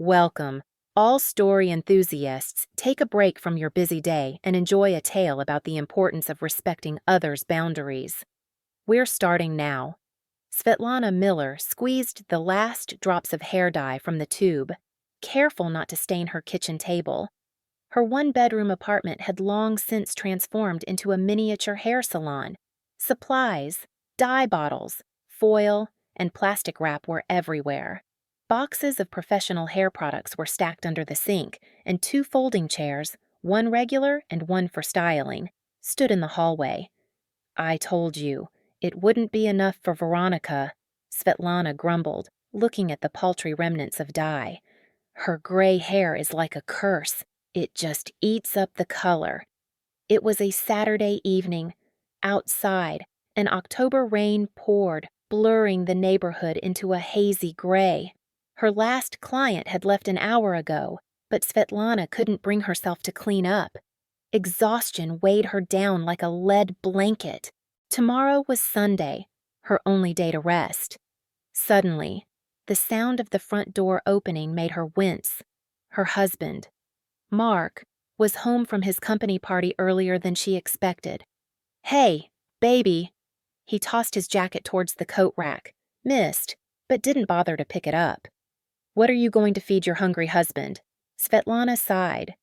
Welcome. All story enthusiasts, take a break from your busy day and enjoy a tale about the importance of respecting others' boundaries. We're starting now. Svetlana Miller squeezed the last drops of hair dye from the tube, careful not to stain her kitchen table. Her one-bedroom apartment had long since transformed into a miniature hair salon. Supplies, dye bottles, foil, and plastic wrap were everywhere. Boxes of professional hair products were stacked under the sink, and two folding chairs, one regular and one for styling, stood in the hallway. "I told you, it wouldn't be enough for Veronica," Svetlana grumbled, looking at the paltry remnants of dye. "Her gray hair is like a curse. It just eats up the color." It was a Saturday evening. Outside, an October rain poured, blurring the neighborhood into a hazy gray. Her last client had left an hour ago, but Svetlana couldn't bring herself to clean up. Exhaustion weighed her down like a lead blanket. Tomorrow was Sunday, her only day to rest. Suddenly, the sound of the front door opening made her wince. Her husband, Mark, was home from his company party earlier than she expected. "Hey, baby." He tossed his jacket towards the coat rack, missed, but didn't bother to pick it up. "What are you going to feed your hungry husband?" Svetlana sighed.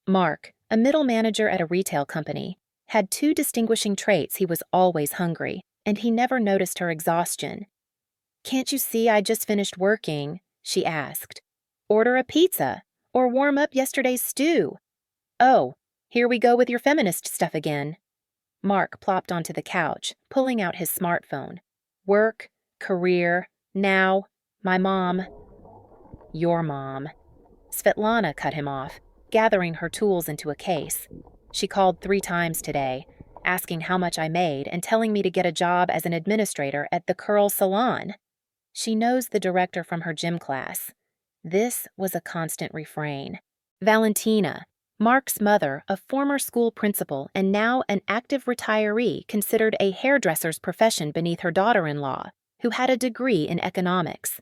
Mark, a middle manager at a retail company, had two distinguishing traits: he was always hungry, and he never noticed her exhaustion. "Can't you see I just finished working?" she asked. "Order a pizza, or warm up yesterday's stew." "Oh, here we go with your feminist stuff again." Mark plopped onto the couch, pulling out his smartphone. "Work, career, now, my mom." "Your mom." Svetlana cut him off, gathering her tools into a case. "She called 3 times today, asking how much I made and telling me to get a job as an administrator at the Curl Salon. She knows the director from her gym class." This was a constant refrain. Valentina, Mark's mother, a former school principal and now an active retiree, considered a hairdresser's profession beneath her daughter-in-law, who had a degree in economics.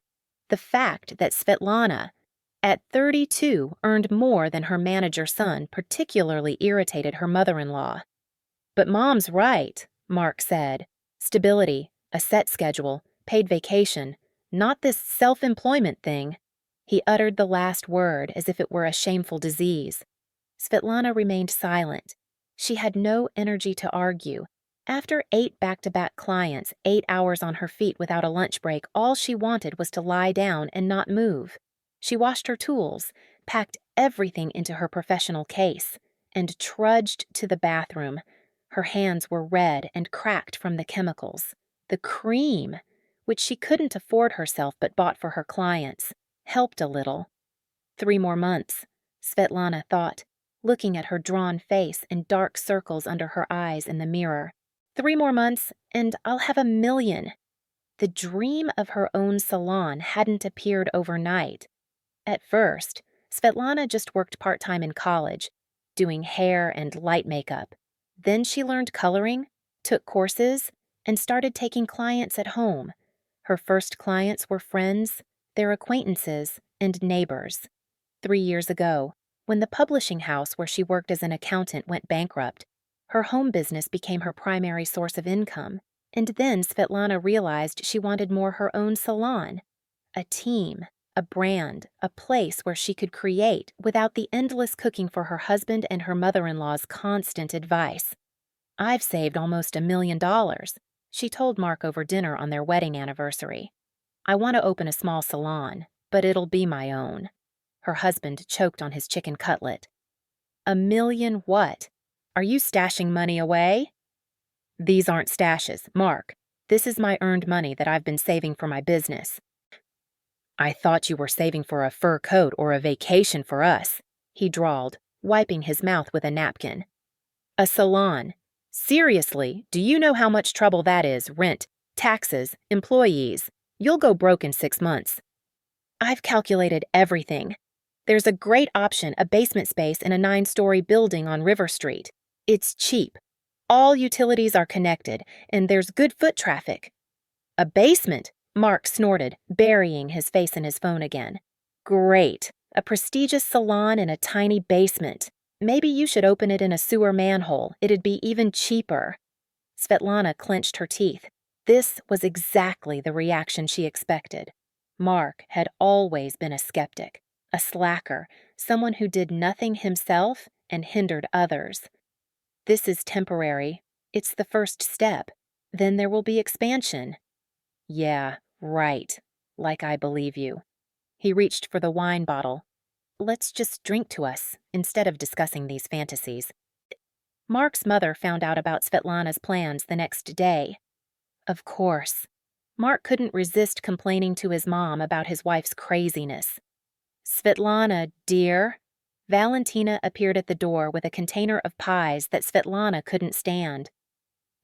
The fact that Svetlana, at 32, earned more than her manager son particularly irritated her mother-in-law. "But Mom's right," Mark said. "Stability, a set schedule, paid vacation, not this self-employment thing." He uttered the last word as if it were a shameful disease. Svetlana remained silent. She had no energy to argue. After 8 back-to-back clients, 8 hours on her feet without a lunch break, all she wanted was to lie down and not move. She washed her tools, packed everything into her professional case, and trudged to the bathroom. Her hands were red and cracked from the chemicals. The cream, which she couldn't afford herself but bought for her clients, helped a little. 3 more months, Svetlana thought, looking at her drawn face and dark circles under her eyes in the mirror. 3 more months, and I'll have $1 million. The dream of her own salon hadn't appeared overnight. At first, Svetlana just worked part-time in college, doing hair and light makeup. Then she learned coloring, took courses, and started taking clients at home. Her first clients were friends, their acquaintances, and neighbors. 3 years ago, when the publishing house where she worked as an accountant went bankrupt, her home business became her primary source of income, and then Svetlana realized she wanted more her own salon. A team, a brand, a place where she could create without the endless cooking for her husband and her mother-in-law's constant advice. "I've saved almost $1 million, she told Mark over dinner on their wedding anniversary. "I want to open a small salon, but it'll be my own." Her husband choked on his chicken cutlet. "$1 million what? Are you stashing money away?" "These aren't stashes, Mark. This is my earned money that I've been saving for my business." "I thought you were saving for a fur coat or a vacation for us," he drawled, wiping his mouth with a napkin. "A salon. Seriously, do you know how much trouble that is? Rent, taxes, employees. You'll go broke in 6 months." "I've calculated everything. There's a great option, a basement space in a 9-story building on River Street. It's cheap. All utilities are connected, and there's good foot traffic." "A basement?" Mark snorted, burying his face in his phone again. Great. A prestigious salon in a tiny basement. Maybe you should open it in a sewer manhole. It'd be even cheaper. Svetlana clenched her teeth. This was exactly the reaction she expected. Mark had always been a skeptic, a slacker, someone who did nothing himself and hindered others. This is temporary. It's the first step. Then there will be expansion. Yeah, right. Like I believe you. He reached for the wine bottle. Let's just drink to us, instead of discussing these fantasies. Mark's mother found out about Svetlana's plans the next day. Of course. Mark couldn't resist complaining to his mom about his wife's craziness. Svetlana, dear. Valentina appeared at the door with a container of pies that Svetlana couldn't stand.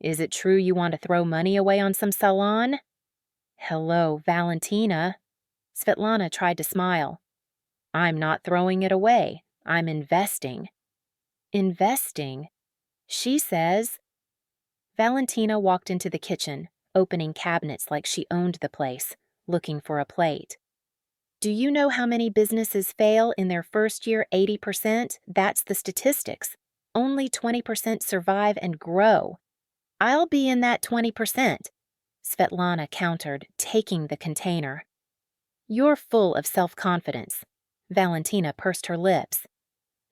Is it true you want to throw money away on some salon? Hello, Valentina. Svetlana tried to smile. I'm not throwing it away. I'm investing. Investing? She says. Valentina walked into the kitchen, opening cabinets like she owned the place, looking for a plate. Do you know how many businesses fail in their first year 80%? That's the statistics. Only 20% survive and grow. I'll be in that 20%, Svetlana countered, taking the container. You're full of self-confidence. Valentina pursed her lips.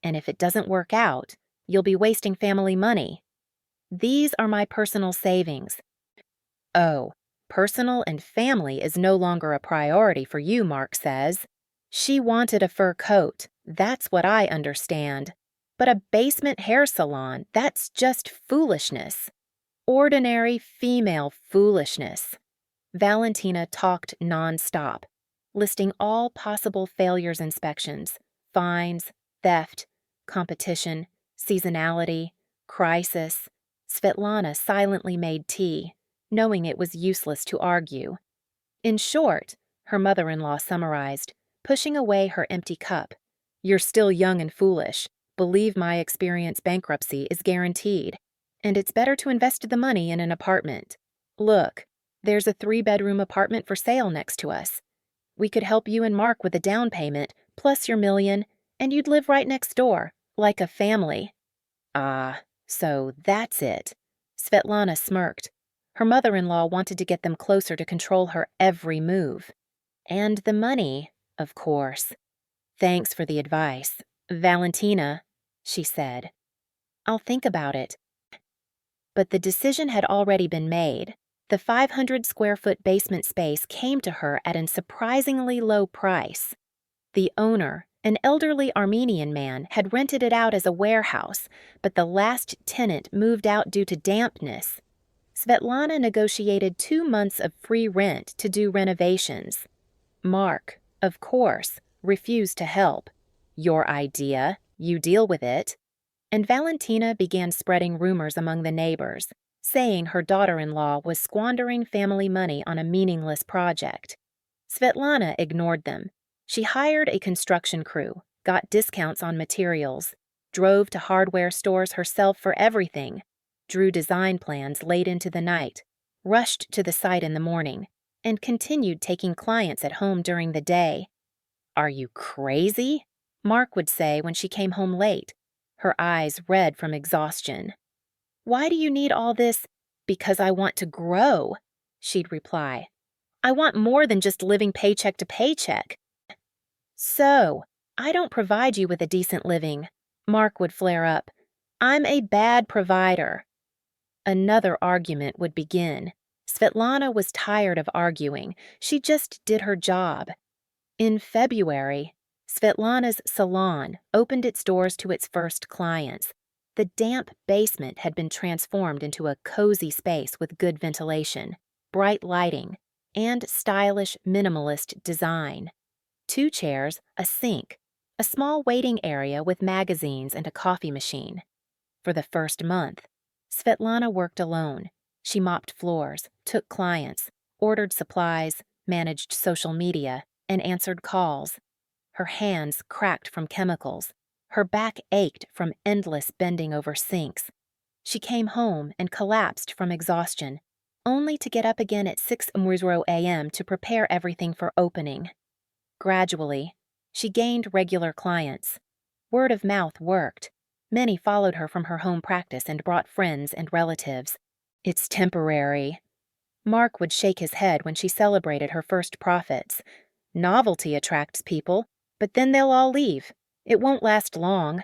And if it doesn't work out, you'll be wasting family money. These are my personal savings. Oh, personal and family is no longer a priority for you, Mark says. She wanted a fur coat. That's what I understand. But a basement hair salon, that's just foolishness. Ordinary female foolishness. Valentina talked nonstop, listing all possible failures inspections, fines, theft, competition, seasonality, crisis. Svetlana silently made tea, knowing it was useless to argue. In short, her mother-in-law summarized, pushing away her empty cup. You're still young and foolish. Believe my experience, bankruptcy is guaranteed. And it's better to invest the money in an apartment. Look, there's a 3-bedroom apartment for sale next to us. We could help you and Mark with a down payment, plus your $1 million, and you'd live right next door, like a family. Ah, so that's it. Svetlana smirked. Her mother-in-law wanted to get them closer to control her every move. And the money, of course. Thanks for the advice, Valentina, she said. I'll think about it. But the decision had already been made. The 500-square-foot basement space came to her at a surprisingly low price. The owner, an elderly Armenian man, had rented it out as a warehouse, but the last tenant moved out due to dampness. Svetlana negotiated 2 months of free rent to do renovations. Mark, of course, refused to help. Your idea, you deal with it. And Valentina began spreading rumors among the neighbors, saying her daughter-in-law was squandering family money on a meaningless project. Svetlana ignored them. She hired a construction crew, got discounts on materials, drove to hardware stores herself for everything, drew design plans late into the night, rushed to the site in the morning, and continued taking clients at home during the day. Are you crazy? Mark would say when she came home late, her eyes red from exhaustion. Why do you need all this? Because I want to grow, she'd reply. I want more than just living paycheck to paycheck. So, I don't provide you with a decent living, Mark would flare up. I'm a bad provider. Another argument would begin. Svetlana was tired of arguing. She just did her job. In February, Svetlana's salon opened its doors to its first clients. The damp basement had been transformed into a cozy space with good ventilation, bright lighting, and stylish minimalist design. 2 chairs, a sink, a small waiting area with magazines and a coffee machine. For the first month, Svetlana worked alone. She mopped floors, took clients, ordered supplies, managed social media, and answered calls. Her hands cracked from chemicals. Her back ached from endless bending over sinks. She came home and collapsed from exhaustion, only to get up again at 6 a.m. to prepare everything for opening. Gradually, She gained regular clients. Word of mouth worked. Many followed her from her home practice and brought friends and relatives. It's temporary. Mark would shake his head when she celebrated her first profits. Novelty attracts people, but then they'll all leave. It won't last long.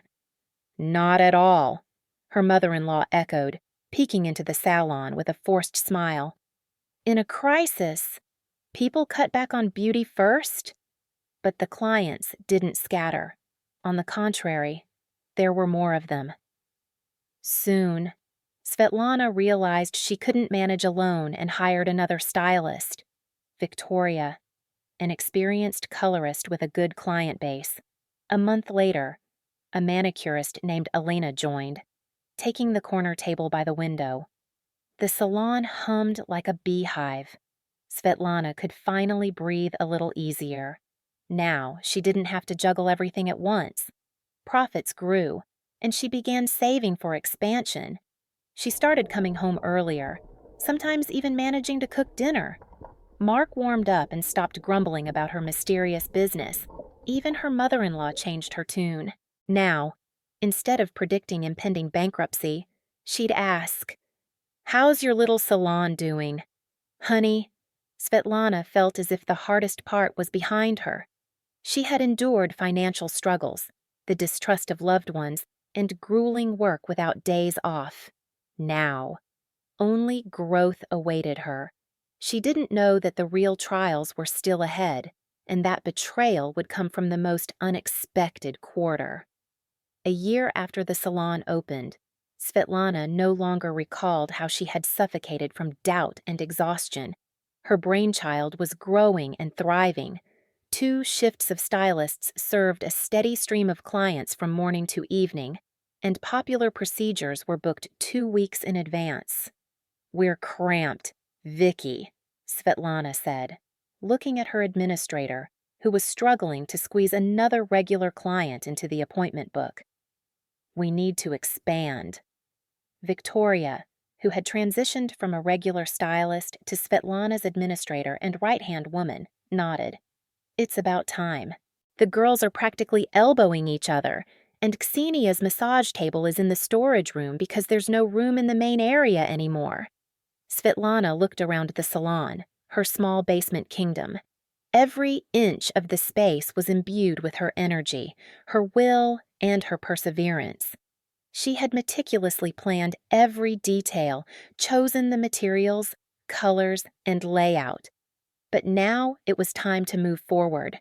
Not at all, her mother-in-law echoed, peeking into the salon with a forced smile. In a crisis, people cut back on beauty first? But the clients didn't scatter. On the contrary, there were more of them. Soon, Svetlana realized she couldn't manage alone and hired another stylist, Victoria, an experienced colorist with a good client base. A month later, a manicurist named Elena joined, taking the corner table by the window. The salon hummed like a beehive. Svetlana could finally breathe a little easier. Now she didn't have to juggle everything at once. Profits grew, and she began saving for expansion. She started coming home earlier, sometimes even managing to cook dinner. Mark warmed up and stopped grumbling about her mysterious business. Even her mother-in-law changed her tune. Now, instead of predicting impending bankruptcy, she'd ask, "How's your little salon doing?" Honey, Svetlana felt as if the hardest part was behind her. She had endured financial struggles, the distrust of loved ones, and grueling work without days off. Now, only growth awaited her. She didn't know that the real trials were still ahead, and that betrayal would come from the most unexpected quarter. A year after the salon opened, Svetlana no longer recalled how she had suffocated from doubt and exhaustion. Her brainchild was growing and thriving. 2 shifts of stylists served a steady stream of clients from morning to evening, and popular procedures were booked 2 weeks in advance. "We're cramped, Vicky," Svetlana said, looking at her administrator, who was struggling to squeeze another regular client into the appointment book. "We need to expand." Victoria, who had transitioned from a regular stylist to Svetlana's administrator and right-hand woman, nodded. "It's about time. The girls are practically elbowing each other, and Ksenia's massage table is in the storage room because there's no room in the main area anymore." Svetlana looked around the salon, her small basement kingdom. Every inch of the space was imbued with her energy, her will, and her perseverance. She had meticulously planned every detail, chosen the materials, colors, and layout. But now it was time to move forward.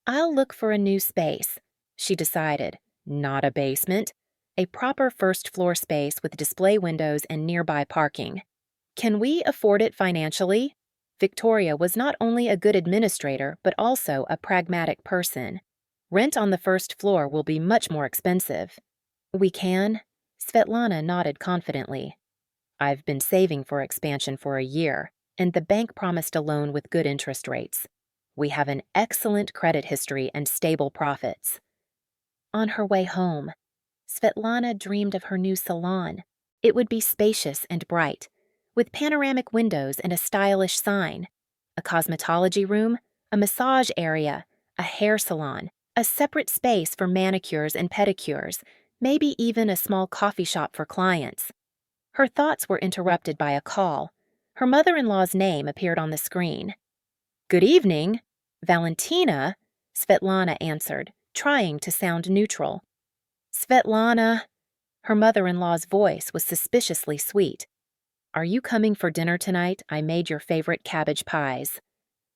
"I'll look for a new space," she decided. Not a basement. A proper first-floor space with display windows and nearby parking. "Can we afford it financially?" Victoria was not only a good administrator, but also a pragmatic person. "Rent on the first floor will be much more expensive." "We can?" Svetlana nodded confidently. "I've been saving for expansion for a year, and the bank promised a loan with good interest rates. We have an excellent credit history and stable profits." On her way home, Svetlana dreamed of her new salon. It would be spacious and bright, with panoramic windows and a stylish sign. A cosmetology room, a massage area, a hair salon, a separate space for manicures and pedicures, maybe even a small coffee shop for clients. Her thoughts were interrupted by a call. Her mother-in-law's name appeared on the screen. "Good evening, Valentina," Svetlana answered, trying to sound neutral. "Svetlana." Her mother-in-law's voice was suspiciously sweet. "Are you coming for dinner tonight? I made your favorite cabbage pies."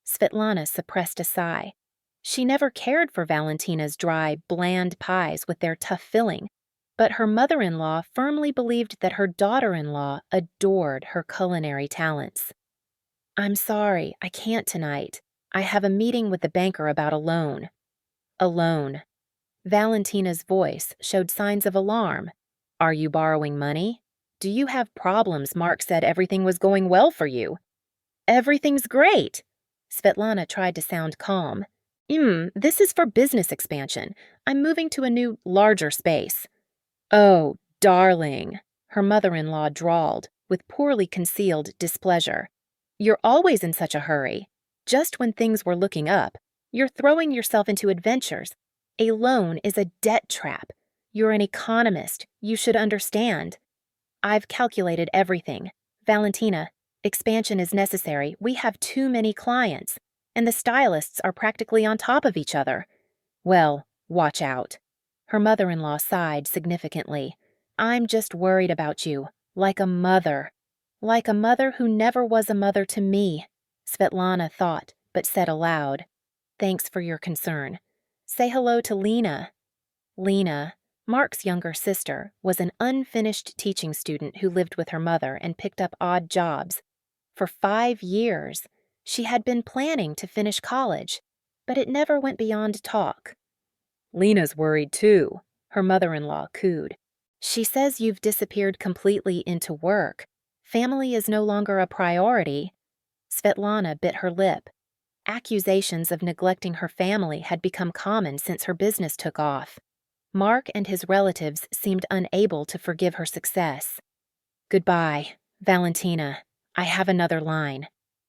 Svetlana suppressed a sigh. She never cared for Valentina's dry, bland pies with their tough filling, but her mother-in-law firmly believed that her daughter-in-law adored her culinary talents. "I'm sorry, I can't tonight. I have a meeting with the banker about a loan." "A loan." Valentina's voice showed signs of alarm. "Are you borrowing money? Do you have problems? Mark said everything was going well for you." "Everything's great." Svetlana tried to sound calm. This is for business expansion. I'm moving to a new, larger space." "Oh, darling," her mother-in-law drawled, with poorly concealed displeasure. "You're always in such a hurry. Just when things were looking up, You're throwing yourself into adventures. A loan is a debt trap. You're an economist. You should understand. I've calculated everything. Valentina, expansion is necessary. We have too many clients, and the stylists are practically on top of each other. Well, watch out. Her mother-in-law sighed significantly. I'm just worried about you, like a mother. Like a mother who never was a mother to me, Svetlana thought, but said aloud. Thanks for your concern. Say hello to Lena. Lena, Mark's younger sister, was an unfinished teaching student who lived with her mother and picked up odd jobs. For 5 years, she had been planning to finish college, but it never went beyond talk. Lena's worried too, her mother-in-law cooed. She says you've disappeared completely into work. Family is no longer a priority. Svetlana bit her lip. Accusations of neglecting her family had become common since her business took off. Mark and his relatives seemed unable to forgive her success. Goodbye, Valentina. I have another line.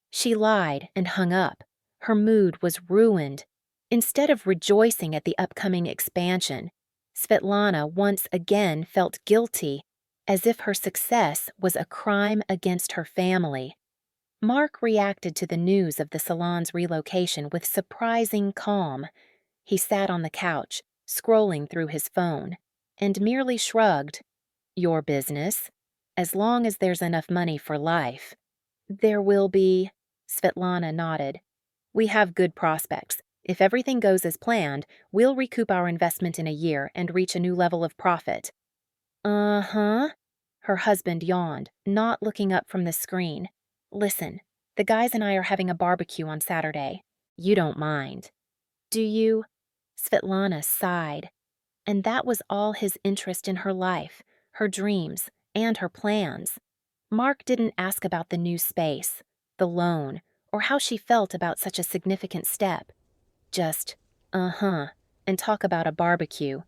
She lied and hung up. Her mood was ruined. Instead of rejoicing at the upcoming expansion, Svetlana once again felt guilty, as if her success was a crime against her family. Mark reacted to the news of the salon's relocation with surprising calm. He sat on the couch, scrolling through his phone, and merely shrugged. Your business. As long as there's enough money for life. There will be, Svetlana nodded. We have good prospects. If everything goes as planned, we'll recoup our investment in a year and reach a new level of profit. Uh-huh. Her husband yawned, not looking up from the screen. Listen, the guys and I are having a barbecue on Saturday. You don't mind. Do you? Svetlana sighed. And that was all his interest in her life, her dreams, and her plans. Mark didn't ask about the new space, the loan, or how she felt about such a significant step. Just, and talk about a barbecue.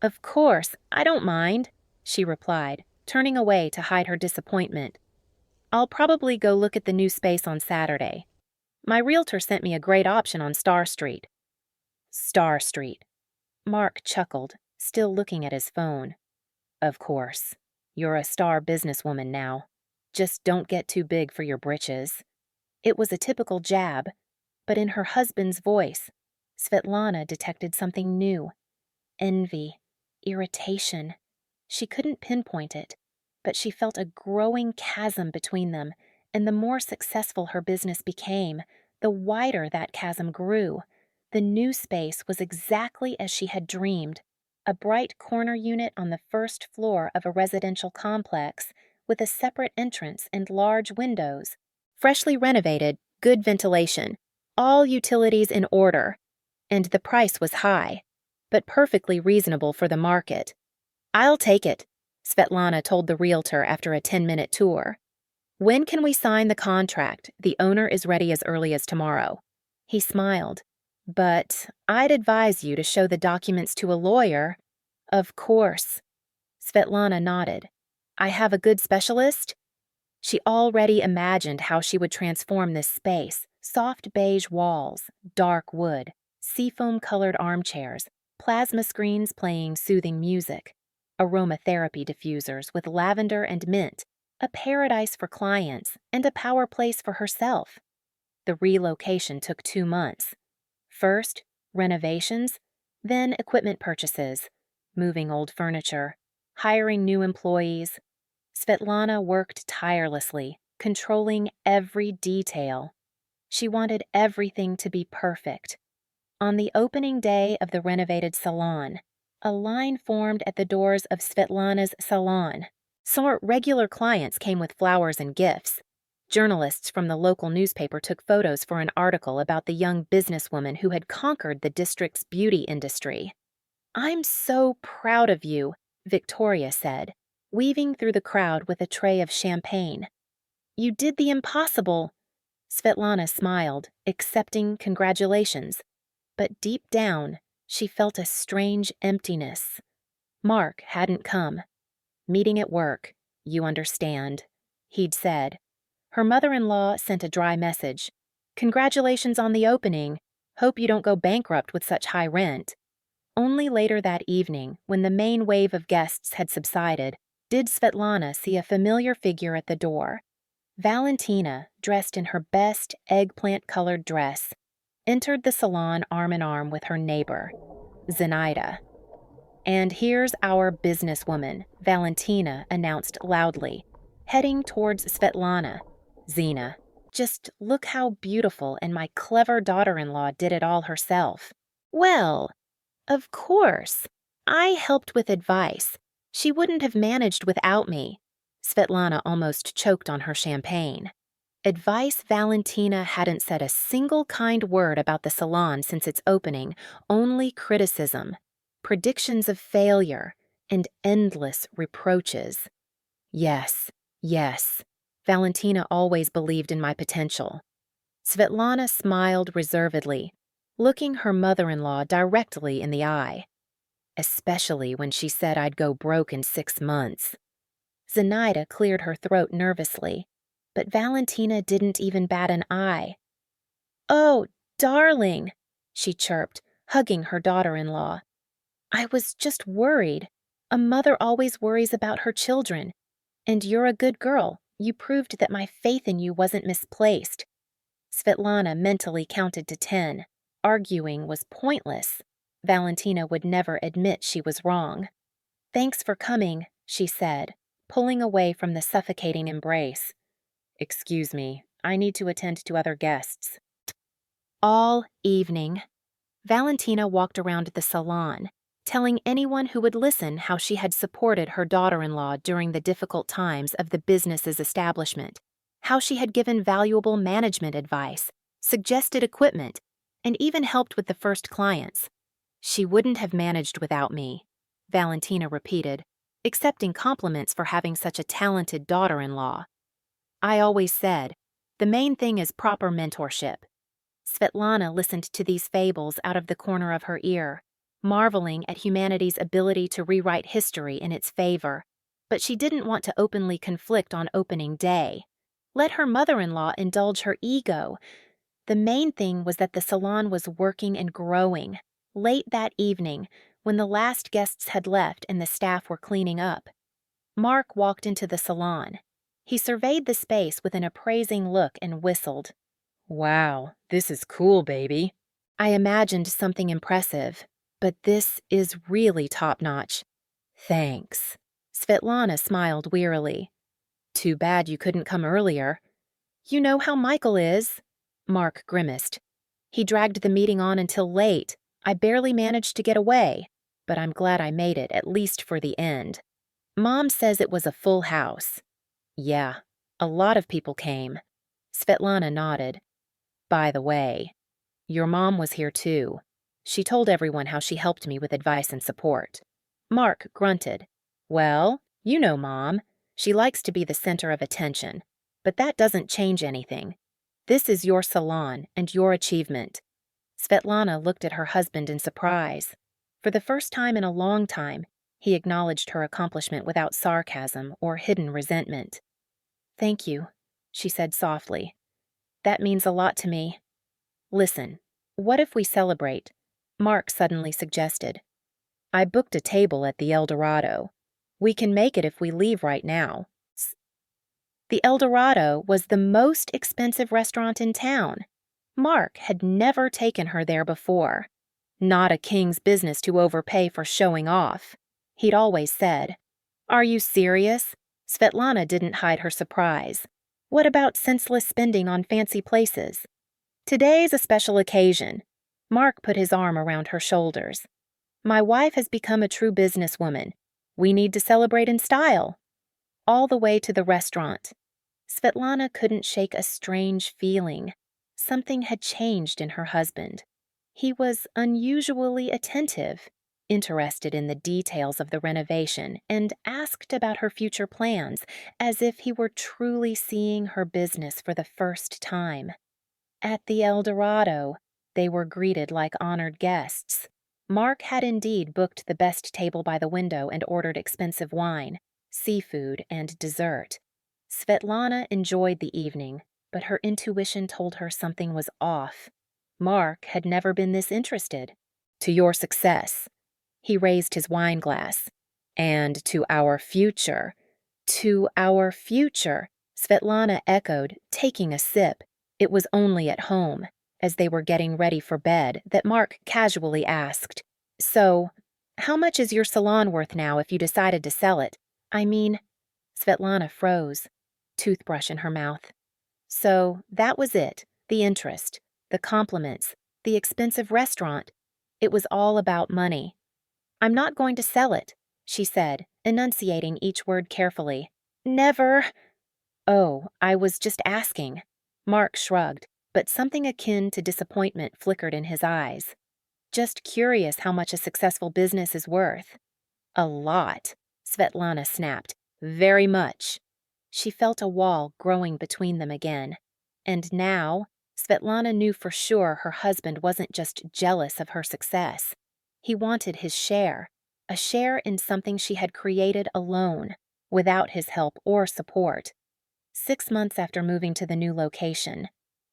Of course, I don't mind, she replied, turning away to hide her disappointment. I'll probably go look at the new space on Saturday. My realtor sent me a great option on Star Street. Star Street. Mark chuckled, still looking at his phone. Of course. You're a star businesswoman now. Just don't get too big for your britches. It was a typical jab, but in her husband's voice, Svetlana detected something new. Envy, irritation. She couldn't pinpoint it, but she felt a growing chasm between them, and the more successful her business became, the wider that chasm grew. The new space was exactly as she had dreamed, a bright corner unit on the first floor of a residential complex with a separate entrance and large windows. Freshly renovated, good ventilation, all utilities in order, and the price was high, but perfectly reasonable for the market. I'll take it, Svetlana told the realtor after a 10-minute tour. When can we sign the contract? The owner is ready as early as tomorrow. He smiled. But I'd advise you to show the documents to a lawyer. Of course. Svetlana nodded. I have a good specialist? She already imagined how she would transform this space. Soft beige walls, dark wood, seafoam-colored armchairs, plasma screens playing soothing music, aromatherapy diffusers with lavender and mint, a paradise for clients, and a power place for herself. The relocation took 2 months. First, renovations, then equipment purchases, moving old furniture, hiring new employees. Svetlana worked tirelessly, controlling every detail. She wanted everything to be perfect. On the opening day of the renovated salon, a line formed at the doors of Svetlana's salon. Some regular clients came with flowers and gifts. Journalists from the local newspaper took photos for an article about the young businesswoman who had conquered the district's beauty industry. I'm so proud of you, Victoria said, weaving through the crowd with a tray of champagne. You did the impossible. Svetlana smiled, accepting congratulations. But deep down, she felt a strange emptiness. Mark hadn't come. Meeting at work, you understand, he'd said. Her mother-in-law sent a dry message. Congratulations on the opening. Hope you don't go bankrupt with such high rent. Only later that evening, when the main wave of guests had subsided, did Svetlana see a familiar figure at the door. Valentina, dressed in her best eggplant-colored dress, entered the salon arm in arm with her neighbor, Zenaida. "And here's our businesswoman," Valentina announced loudly, heading towards Svetlana. "Zina, just look how beautiful, and my clever daughter-in-law did it all herself." "Well, of course. I helped with advice. She wouldn't have managed without me." Svetlana almost choked on her champagne. Advice. Valentina hadn't said a single kind word about the salon since its opening, only criticism, predictions of failure, and endless reproaches. Yes, yes. Valentina always believed in my potential. Svetlana smiled reservedly, looking her mother-in-law directly in the eye. Especially when she said I'd go broke in 6 months. Zenaida cleared her throat nervously, but Valentina didn't even bat an eye. "Oh, darling," she chirped, hugging her daughter-in-law. "I was just worried. A mother always worries about her children. And you're a good girl. You proved that my faith in you wasn't misplaced." Svetlana mentally counted to 10. Arguing was pointless. Valentina would never admit she was wrong. "Thanks for coming," she said, pulling away from the suffocating embrace. "Excuse me, I need to attend to other guests." All evening, Valentina walked around the salon, telling anyone who would listen how she had supported her daughter-in-law during the difficult times of the business's establishment, how she had given valuable management advice, suggested equipment, and even helped with the first clients. "She wouldn't have managed without me," Valentina repeated, accepting compliments for having such a talented daughter-in-law. "I always said, the main thing is proper mentorship." Svetlana listened to these fables out of the corner of her ear, marveling at humanity's ability to rewrite history in its favor. But she didn't want to openly conflict on opening day. Let her mother-in-law indulge her ego. The main thing was that the salon was working and growing. Late that evening, when the last guests had left and the staff were cleaning up, Mark walked into the salon. He surveyed the space with an appraising look and whistled. "Wow, this is cool, baby." "I imagined something impressive, but this is really top-notch." "Thanks." Svetlana smiled wearily. "Too bad you couldn't come earlier." "You know how Michael is." Mark grimaced. "He dragged the meeting on until late. I barely managed to get away, but I'm glad I made it, at least for the end. Mom says it was a full house." "Yeah, a lot of people came." Svetlana nodded. "By the way, your mom was here too. She told everyone how she helped me with advice and support." Mark grunted. "Well, you know Mom. She likes to be the center of attention, but that doesn't change anything. This is your salon and your achievement." Svetlana looked at her husband in surprise. For the first time in a long time, he acknowledged her accomplishment without sarcasm or hidden resentment. "Thank you," she said softly. "That means a lot to me." "Listen, what if we celebrate?" Mark suddenly suggested. "I booked a table at the El Dorado. We can make it if we leave right now." The El Dorado was the most expensive restaurant in town. Mark had never taken her there before. Not a king's business to overpay for showing off. He'd always said. "Are you serious?" Svetlana didn't hide her surprise. "What about senseless spending on fancy places?" "Today's a special occasion." Mark put his arm around her shoulders. "My wife has become a true businesswoman. We need to celebrate in style." All the way to the restaurant, Svetlana couldn't shake a strange feeling. Something had changed in her husband. He was unusually attentive, interested in the details of the renovation, and asked about her future plans, as if he were truly seeing her business for the first time. At the El Dorado, they were greeted like honored guests. Mark had indeed booked the best table by the window and ordered expensive wine, seafood, and dessert. Svetlana enjoyed the evening, but her intuition told her something was off. Mark had never been this interested. To your success. He raised his wine glass. And to our future. To our future, Svetlana echoed, taking a sip. It was only at home, as they were getting ready for bed, that Mark casually asked, "So, how much is your salon worth now if you decided to sell it? I mean," Svetlana froze, toothbrush in her mouth. So that was it, the interest, the compliments, the expensive restaurant. It was all about money. "I'm not going to sell it," she said, enunciating each word carefully. "Never." "Oh, I was just asking." Mark shrugged, but something akin to disappointment flickered in his eyes. "Just curious how much a successful business is worth." "A lot," Svetlana snapped. "Very much." She felt a wall growing between them again. And now, Svetlana knew for sure her husband wasn't just jealous of her success. He wanted his share, a share in something she had created alone, without his help or support. 6 months after moving to the new location,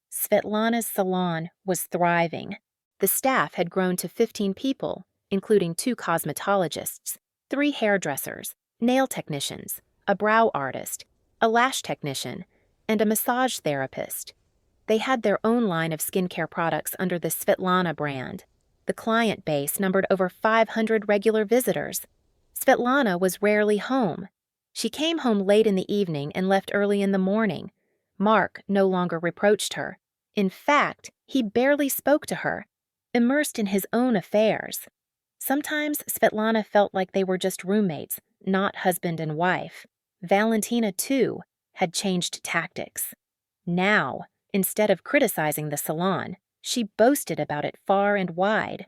Svetlana's salon was thriving. The staff had grown to 15 people, including 2 cosmetologists, 3 hairdressers, nail technicians, a brow artist, a lash technician, and a massage therapist. They had their own line of skincare products under the Svetlana brand. The client base numbered over 500 regular visitors. Svetlana was rarely home. She came home late in the evening and left early in the morning. Mark no longer reproached her. In fact, he barely spoke to her, immersed in his own affairs. Sometimes Svetlana felt like they were just roommates, not husband and wife. Valentina, too, had changed tactics. Now, instead of criticizing the salon, she boasted about it far and wide.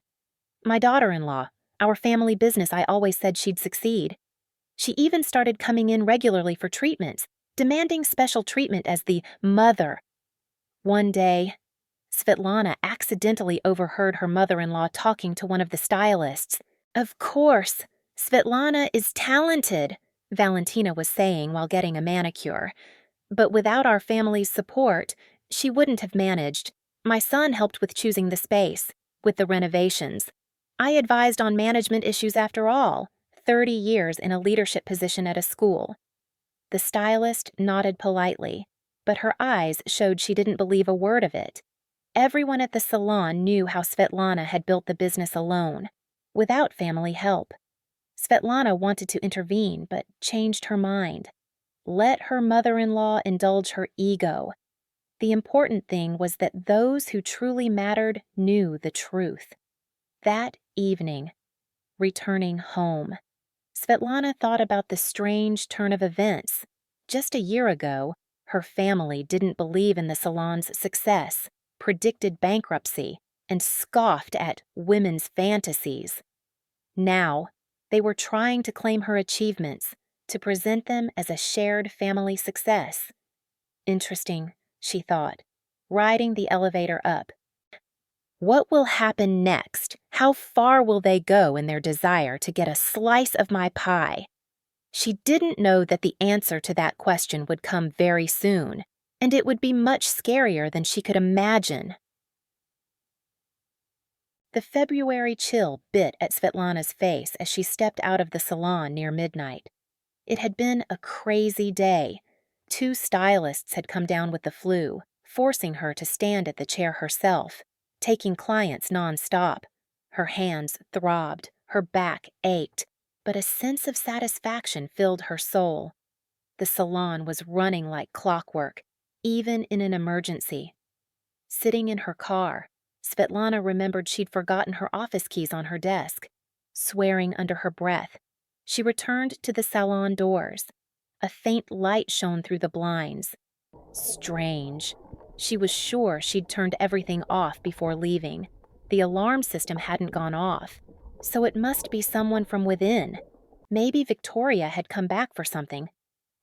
"My daughter-in-law, our family business, I always said she'd succeed." She even started coming in regularly for treatments, demanding special treatment as the mother. One day, Svetlana accidentally overheard her mother-in-law talking to one of the stylists. "Of course, Svetlana is talented," Valentina was saying while getting a manicure. "But without our family's support, she wouldn't have managed. My son helped with choosing the space, with the renovations. I advised on management issues after all, 30 years in a leadership position at a school." The stylist nodded politely, but her eyes showed she didn't believe a word of it. Everyone at the salon knew how Svetlana had built the business alone, without family help. Svetlana wanted to intervene, but changed her mind. Let her mother-in-law indulge her ego. The important thing was that those who truly mattered knew the truth. That evening, returning home, Svetlana thought about the strange turn of events. Just a year ago, her family didn't believe in the salon's success, predicted bankruptcy, and scoffed at women's fantasies. Now, they were trying to claim her achievements, to present them as a shared family success. Interesting, she thought, riding the elevator up. What will happen next? How far will they go in their desire to get a slice of my pie? She didn't know that the answer to that question would come very soon, and it would be much scarier than she could imagine. The February chill bit at Svetlana's face as she stepped out of the salon near midnight. It had been a crazy day. 2 stylists had come down with the flu, forcing her to stand at the chair herself, taking clients nonstop. Her hands throbbed, her back ached, but a sense of satisfaction filled her soul. The salon was running like clockwork, even in an emergency. Sitting in her car, Svetlana remembered she'd forgotten her office keys on her desk. Swearing under her breath, she returned to the salon doors. A faint light shone through the blinds. Strange. She was sure she'd turned everything off before leaving. The alarm system hadn't gone off, so it must be someone from within. Maybe Victoria had come back for something.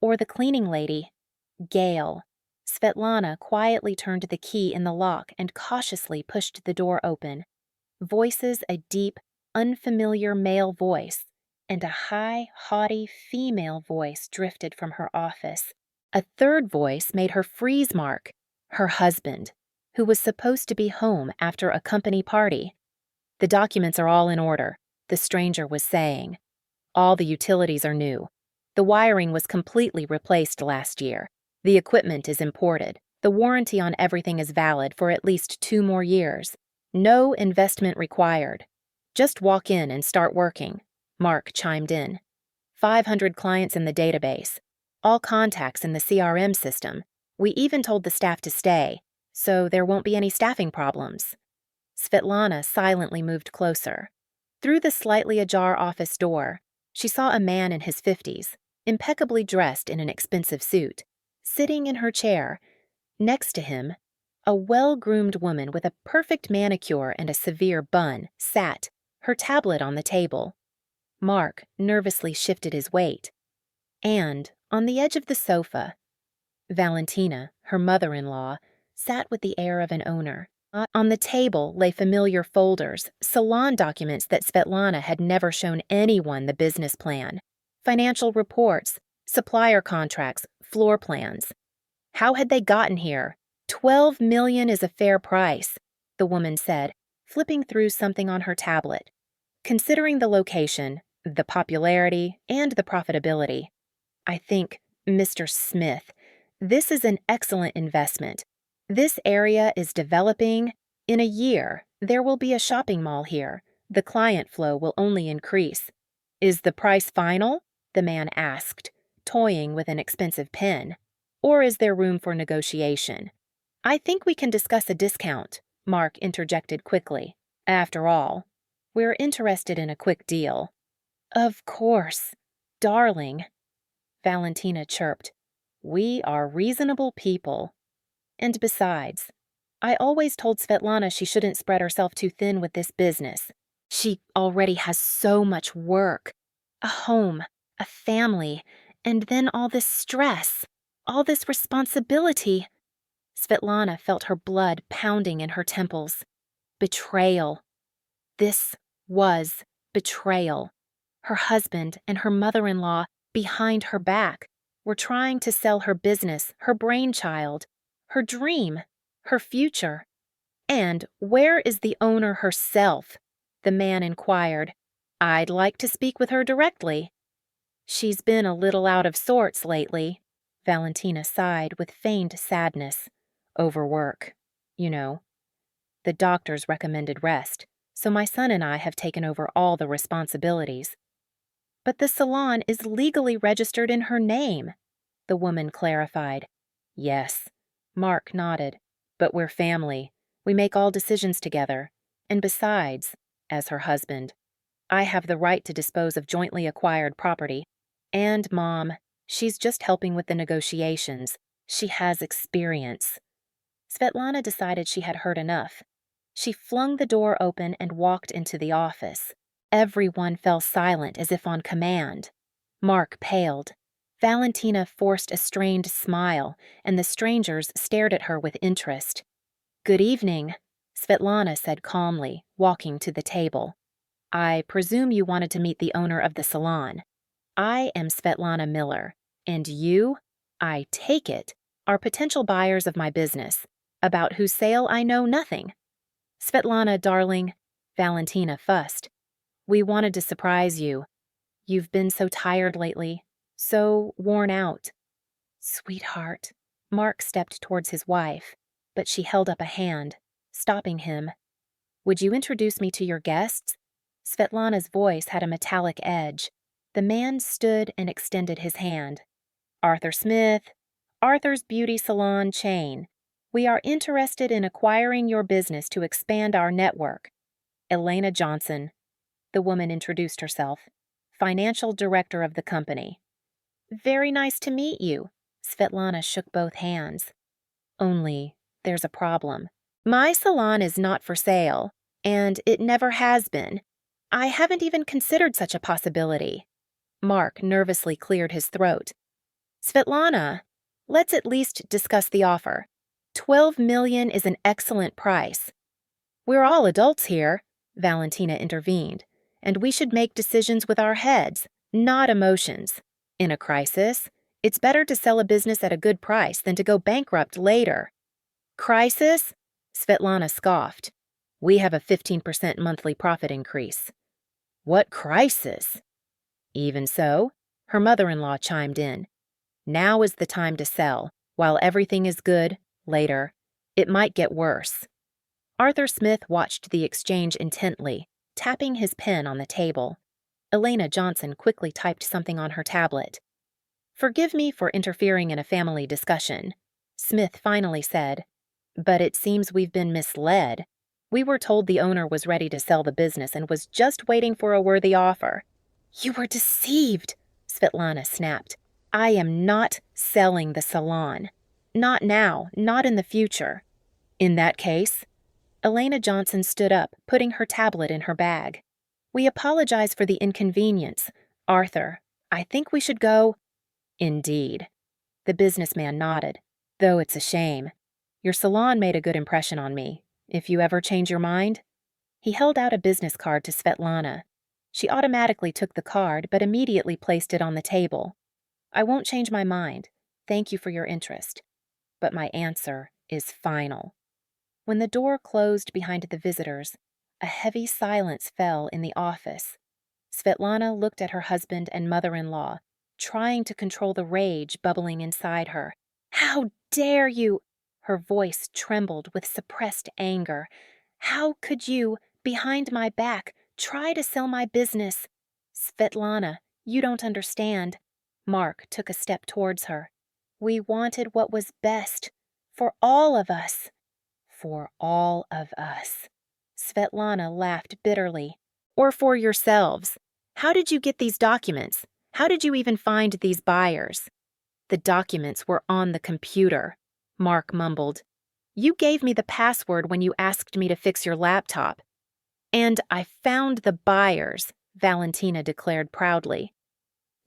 Or the cleaning lady. Gail. Svetlana quietly turned the key in the lock and cautiously pushed the door open. Voices, a deep, unfamiliar male voice, and a high, haughty female voice drifted from her office. A third voice made her freeze mark. Her husband. who was supposed to be home after a company party. "The documents are all in order," the stranger was saying. "All the utilities are new. The wiring was completely replaced last year. The equipment is imported. The warranty on everything is valid for at least 2 more years. No investment required. Just walk in and start working," Mark chimed in. 500 clients in the database. All contacts in the CRM system. We even told the staff to stay, so there won't be any staffing problems. Svetlana silently moved closer. Through the slightly ajar office door, she saw a man in his 50s, impeccably dressed in an expensive suit, sitting in her chair. Next to him, a well-groomed woman with a perfect manicure and a severe bun sat, her tablet on the table. Mark nervously shifted his weight. And, on the edge of the sofa, Valentina, her mother-in-law, sat with the air of an owner. On the table lay familiar folders, salon documents that Svetlana had never shown anyone the business plan, financial reports, supplier contracts, floor plans. How had they gotten here? $12 million is a fair price, the woman said, flipping through something on her tablet. Considering the location, the popularity, and the profitability, I think, Mr. Smith, this is an excellent investment. This area is developing. In a year, there will be a shopping mall here. The client flow will only increase. Is the price final? The man asked, toying with an expensive pen. Or is there room for negotiation? I think we can discuss a discount, Mark interjected quickly. After all, we're interested in a quick deal. Of course, darling, Valentina chirped. We are reasonable people. And besides, I always told Svetlana she shouldn't spread herself too thin with this business. She already has so much work. A home, a family, and then all this stress, all this responsibility. Svetlana felt her blood pounding in her temples. Betrayal. This was betrayal. Her husband and her mother-in-law, behind her back, were trying to sell her business, her brainchild, her dream, her future. And where is the owner herself? The man inquired. I'd like to speak with her directly. She's been a little out of sorts lately, Valentina sighed with feigned sadness. Overwork, you know. The doctors recommended rest, so my son and I have taken over all the responsibilities. But the salon is legally registered in her name, the woman clarified. Yes, Mark nodded, but we're family. We make all decisions together. And besides, as her husband, I have the right to dispose of jointly acquired property. And Mom, she's just helping with the negotiations. She has experience. Svetlana decided she had heard enough. She flung the door open and walked into the office. Everyone fell silent as if on command. Mark paled. Valentina forced a strained smile, and the strangers stared at her with interest. Good evening, Svetlana said calmly, walking to the table. I presume you wanted to meet the owner of the salon. I am Svetlana Miller, and you, I take it, are potential buyers of my business, about whose sale I know nothing. Svetlana, darling, Valentina fussed. We wanted to surprise you. You've been so tired lately, so worn out. Sweetheart, Mark stepped towards his wife, but she held up a hand, stopping him. Would you introduce me to your guests? Svetlana's voice had a metallic edge. The man stood and extended his hand. Arthur Smith, Arthur's Beauty Salon chain. We are interested in acquiring your business to expand our network. Elena Johnson, the woman introduced herself, financial director of the company. Very nice to meet you. Svetlana shook both hands. Only, there's a problem. My salon is not for sale, and it never has been. I haven't even considered such a possibility. Mark nervously cleared his throat. Svetlana, let's at least discuss the offer. $12 million is an excellent price. We're all adults here, Valentina intervened, and we should make decisions with our heads, not emotions. In a crisis, it's better to sell a business at a good price than to go bankrupt later. Crisis? Svetlana scoffed. We have a 15% monthly profit increase. What crisis? Even so, her mother-in-law chimed in. Now is the time to sell. While everything is good, later, it might get worse. Arthur Smith watched the exchange intently, tapping his pen on the table. Elena Johnson quickly typed something on her tablet. Forgive me for interfering in a family discussion, Smith finally said. But it seems we've been misled. We were told the owner was ready to sell the business and was just waiting for a worthy offer. You were deceived, Svetlana snapped. I am not selling the salon. Not now, not in the future. In that case, Elena Johnson stood up, putting her tablet in her bag. We apologize for the inconvenience. Arthur, I think we should go. Indeed. The businessman nodded. Though it's a shame. Your salon made a good impression on me. If you ever change your mind. He held out a business card to Svetlana. She automatically took the card, but immediately placed it on the table. I won't change my mind. Thank you for your interest. But my answer is final. When the door closed behind the visitors, a heavy silence fell in the office. Svetlana looked at her husband and mother-in-law, trying to control the rage bubbling inside her. How dare you? Her voice trembled with suppressed anger. How could you, behind my back, try to sell my business? Svetlana, you don't understand. Mark took a step towards her. We wanted what was best for all of us. For all of us. Svetlana laughed bitterly. Or for yourselves. How did you get these documents? How did you even find these buyers? The documents were on the computer, Mark mumbled. You gave me the password when you asked me to fix your laptop. And I found the buyers, Valentina declared proudly.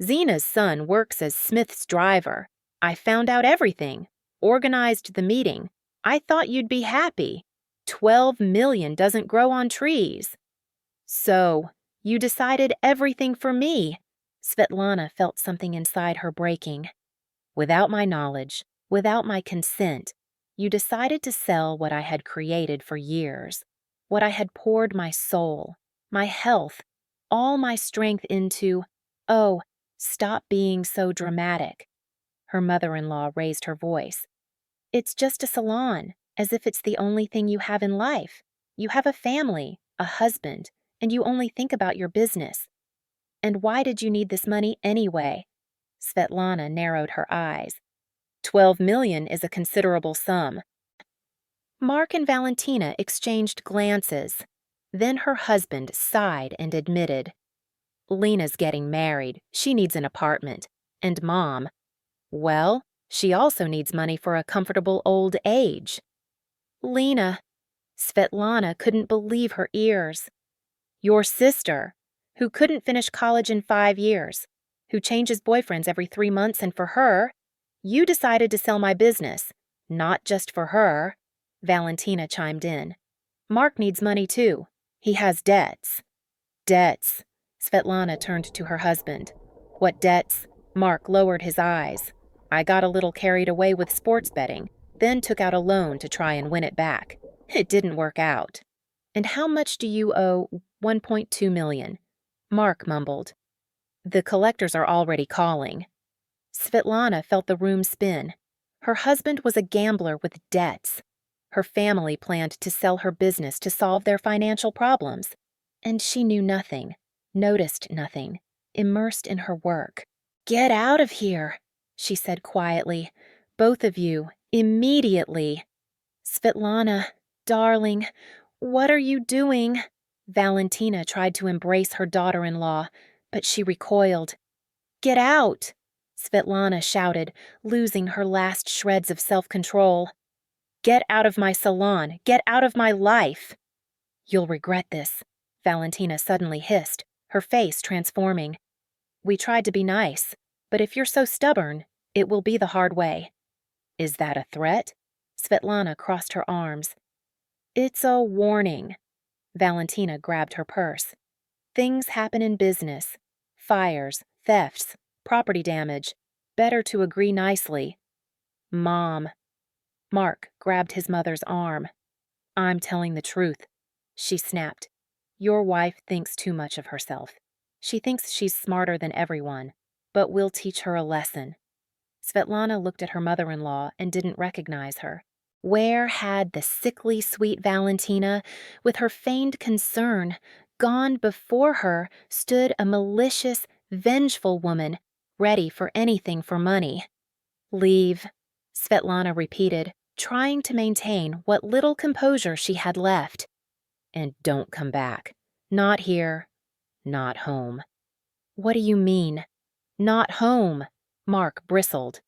Zena's son works as Smith's driver. I found out everything. Organized the meeting. I thought you'd be happy. 12 million doesn't grow on trees. So, you decided everything for me. Svetlana felt something inside her breaking. Without my knowledge, without my consent, you decided to sell what I had created for years, what I had poured my soul, my health, all my strength into. Oh, stop being so dramatic. Her mother-in-law raised her voice. It's just a salon, as if it's the only thing you have in life. You have a family, a husband, and you only think about your business. And why did you need this money anyway? Svetlana narrowed her eyes. 12 million is a considerable sum. Mark and Valentina exchanged glances. Then her husband sighed and admitted, Lena's getting married. She needs an apartment. And Mom, well, she also needs money for a comfortable old age. Lena, Svetlana couldn't believe her ears. Your sister, who couldn't finish college in 5 years, who changes boyfriends every 3 months, and for her, you decided to sell my business. Not just for her, Valentina chimed in. Mark needs money too. He has debts. Debts. Svetlana turned to her husband. What debts? Mark lowered his eyes. I got a little carried away with sports betting, then took out a loan to try and win it back. It didn't work out. And how much do you owe? 1.2 million. Mark mumbled. The collectors are already calling. Svetlana felt the room spin. Her husband was a gambler with debts. Her family planned to sell her business to solve their financial problems. And she knew nothing, noticed nothing, immersed in her work. Get out of here, she said quietly. Both of you, immediately. Svetlana, darling, what are you doing? Valentina tried to embrace her daughter-in-law, but she recoiled. Get out, Svetlana shouted, losing her last shreds of self-control. Get out of my salon. Get out of my life. You'll regret this, Valentina suddenly hissed, her face transforming. We tried to be nice, but if you're so stubborn, it will be the hard way. Is that a threat? Svetlana crossed her arms. It's a warning. Valentina grabbed her purse. Things happen in business. Fires, thefts, property damage. Better to agree nicely. Mom. Mark grabbed his mother's arm. I'm telling the truth, she snapped. Your wife thinks too much of herself. She thinks she's smarter than everyone, but we'll teach her a lesson. Svetlana looked at her mother-in-law and didn't recognize her. Where had the sickly sweet Valentina, with her feigned concern, gone? Before her stood a malicious, vengeful woman, ready for anything for money. Leave, Svetlana repeated, trying to maintain what little composure she had left. And don't come back. Not here, not home. What do you mean? Not home, Mark bristled.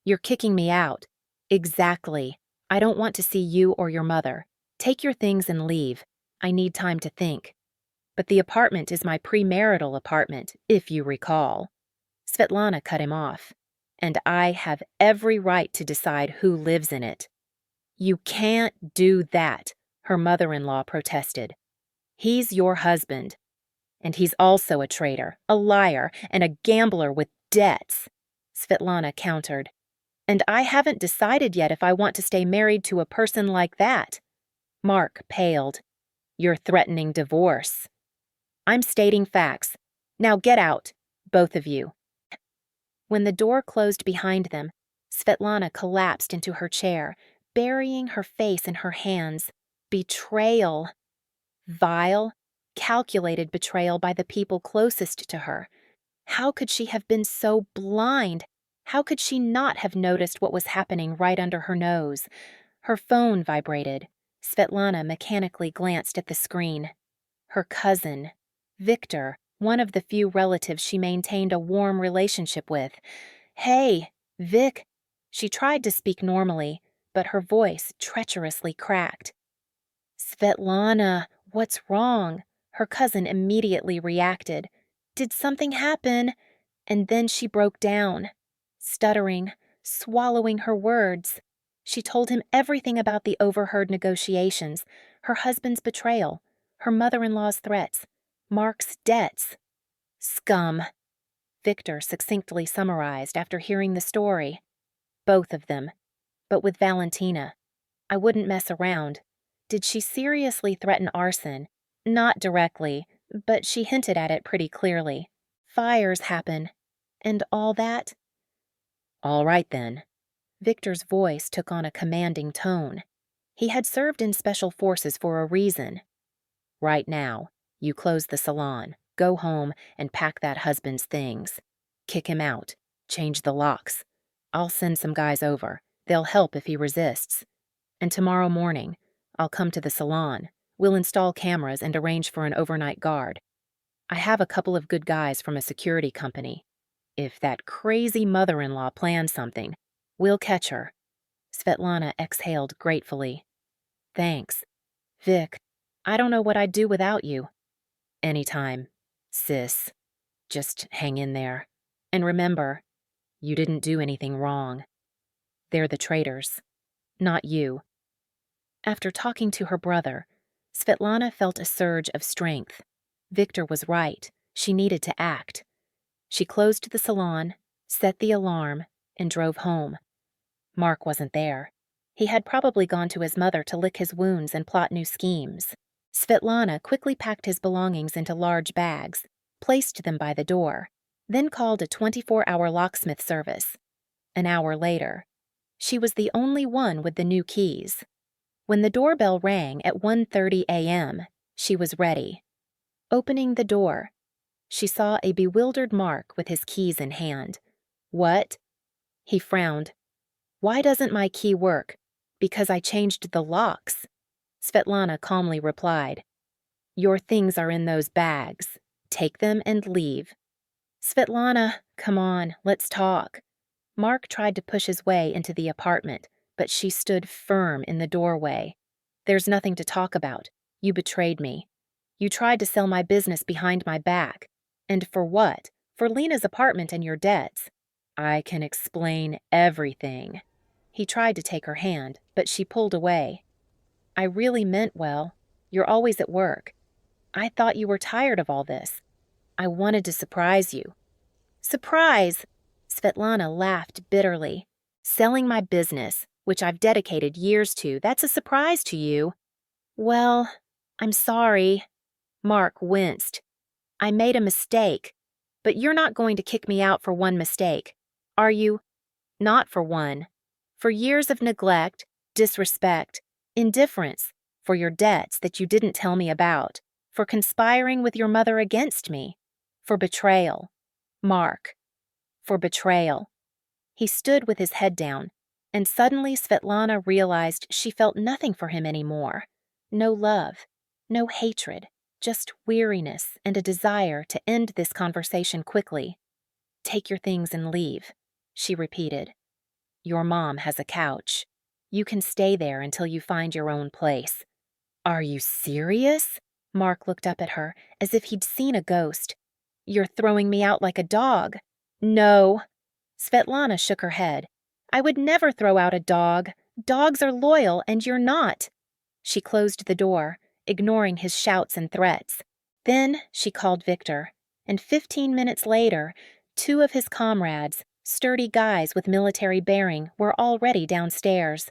You're kicking me out. Exactly. I don't want to see you or your mother. Take your things and leave. I need time to think. But the apartment is my premarital apartment, if you recall. Svetlana cut him off. And I have every right to decide who lives in it. You can't do that, her mother-in-law protested. He's your husband. And he's also a traitor, a liar, and a gambler with debts, Svetlana countered. And I haven't decided yet if I want to stay married to a person like that. Mark paled. You're threatening divorce. I'm stating facts. Now get out, both of you. When the door closed behind them, Svetlana collapsed into her chair, burying her face in her hands. Betrayal. Vile, calculated betrayal by the people closest to her. How could she have been so blind? How could she not have noticed what was happening right under her nose? Her phone vibrated. Svetlana mechanically glanced at the screen. Her cousin, Victor, one of the few relatives she maintained a warm relationship with. Hey, Vic. She tried to speak normally, but her voice treacherously cracked. Svetlana, what's wrong? Her cousin immediately reacted. Did something happen? And then she broke down, stuttering, swallowing her words. She told him everything about the overheard negotiations, her husband's betrayal, her mother-in-law's threats, Mark's debts. Scum, Victor succinctly summarized after hearing the story. Both of them, but with Valentina. I wouldn't mess around. Did she seriously threaten arson? Not directly, but she hinted at it pretty clearly. Fires happen. And all that? All right, then. Victor's voice took on a commanding tone. He had served in special forces for a reason. Right now, you close the salon, go home, and pack that husband's things. Kick him out. Change the locks. I'll send some guys over. They'll help if he resists. And tomorrow morning, I'll come to the salon. We'll install cameras and arrange for an overnight guard. I have a couple of good guys from a security company. If that crazy mother-in-law plans something, we'll catch her. Svetlana exhaled gratefully. Thanks. Vic, I don't know what I'd do without you. Anytime, sis. Just hang in there. And remember, you didn't do anything wrong. They're the traitors, not you. After talking to her brother, Svetlana felt a surge of strength. Victor was right. She needed to act. She closed the salon, set the alarm, and drove home. Mark wasn't there. He had probably gone to his mother to lick his wounds and plot new schemes. Svetlana quickly packed his belongings into large bags, placed them by the door, then called a 24-hour locksmith service. An hour later, she was the only one with the new keys. When the doorbell rang at 1:30 a.m., she was ready. Opening the door, she saw a bewildered Mark with his keys in hand. What? He frowned. Why doesn't my key work? Because I changed the locks. Svetlana calmly replied. Your things are in those bags. Take them and leave. Svetlana, come on, let's talk. Mark tried to push his way into the apartment, but she stood firm in the doorway. There's nothing to talk about. You betrayed me. You tried to sell my business behind my back. And for what? For Lena's apartment and your debts. I can explain everything. He tried to take her hand, but she pulled away. I really meant well. You're always at work. I thought you were tired of all this. I wanted to surprise you. Surprise! Svetlana laughed bitterly. Selling my business, which I've dedicated years to, that's a surprise to you. Well, I'm sorry. Mark winced. I made a mistake. But you're not going to kick me out for one mistake, are you? Not for one. For years of neglect, disrespect, indifference, for your debts that you didn't tell me about, for conspiring with your mother against me, for betrayal. Mark, for betrayal. He stood with his head down, and suddenly Svetlana realized she felt nothing for him anymore. No love, no hatred, just weariness and a desire to end this conversation quickly. Take your things and leave, she repeated. Your mom has a couch. You can stay there until you find your own place. Are you serious? Mark looked up at her as if he'd seen a ghost. You're throwing me out like a dog. No. Svetlana shook her head. I would never throw out a dog. Dogs are loyal, and you're not. She closed the door, ignoring his shouts and threats. Then she called Victor, and 15 minutes later, two of his comrades, sturdy guys with military bearing, were already downstairs.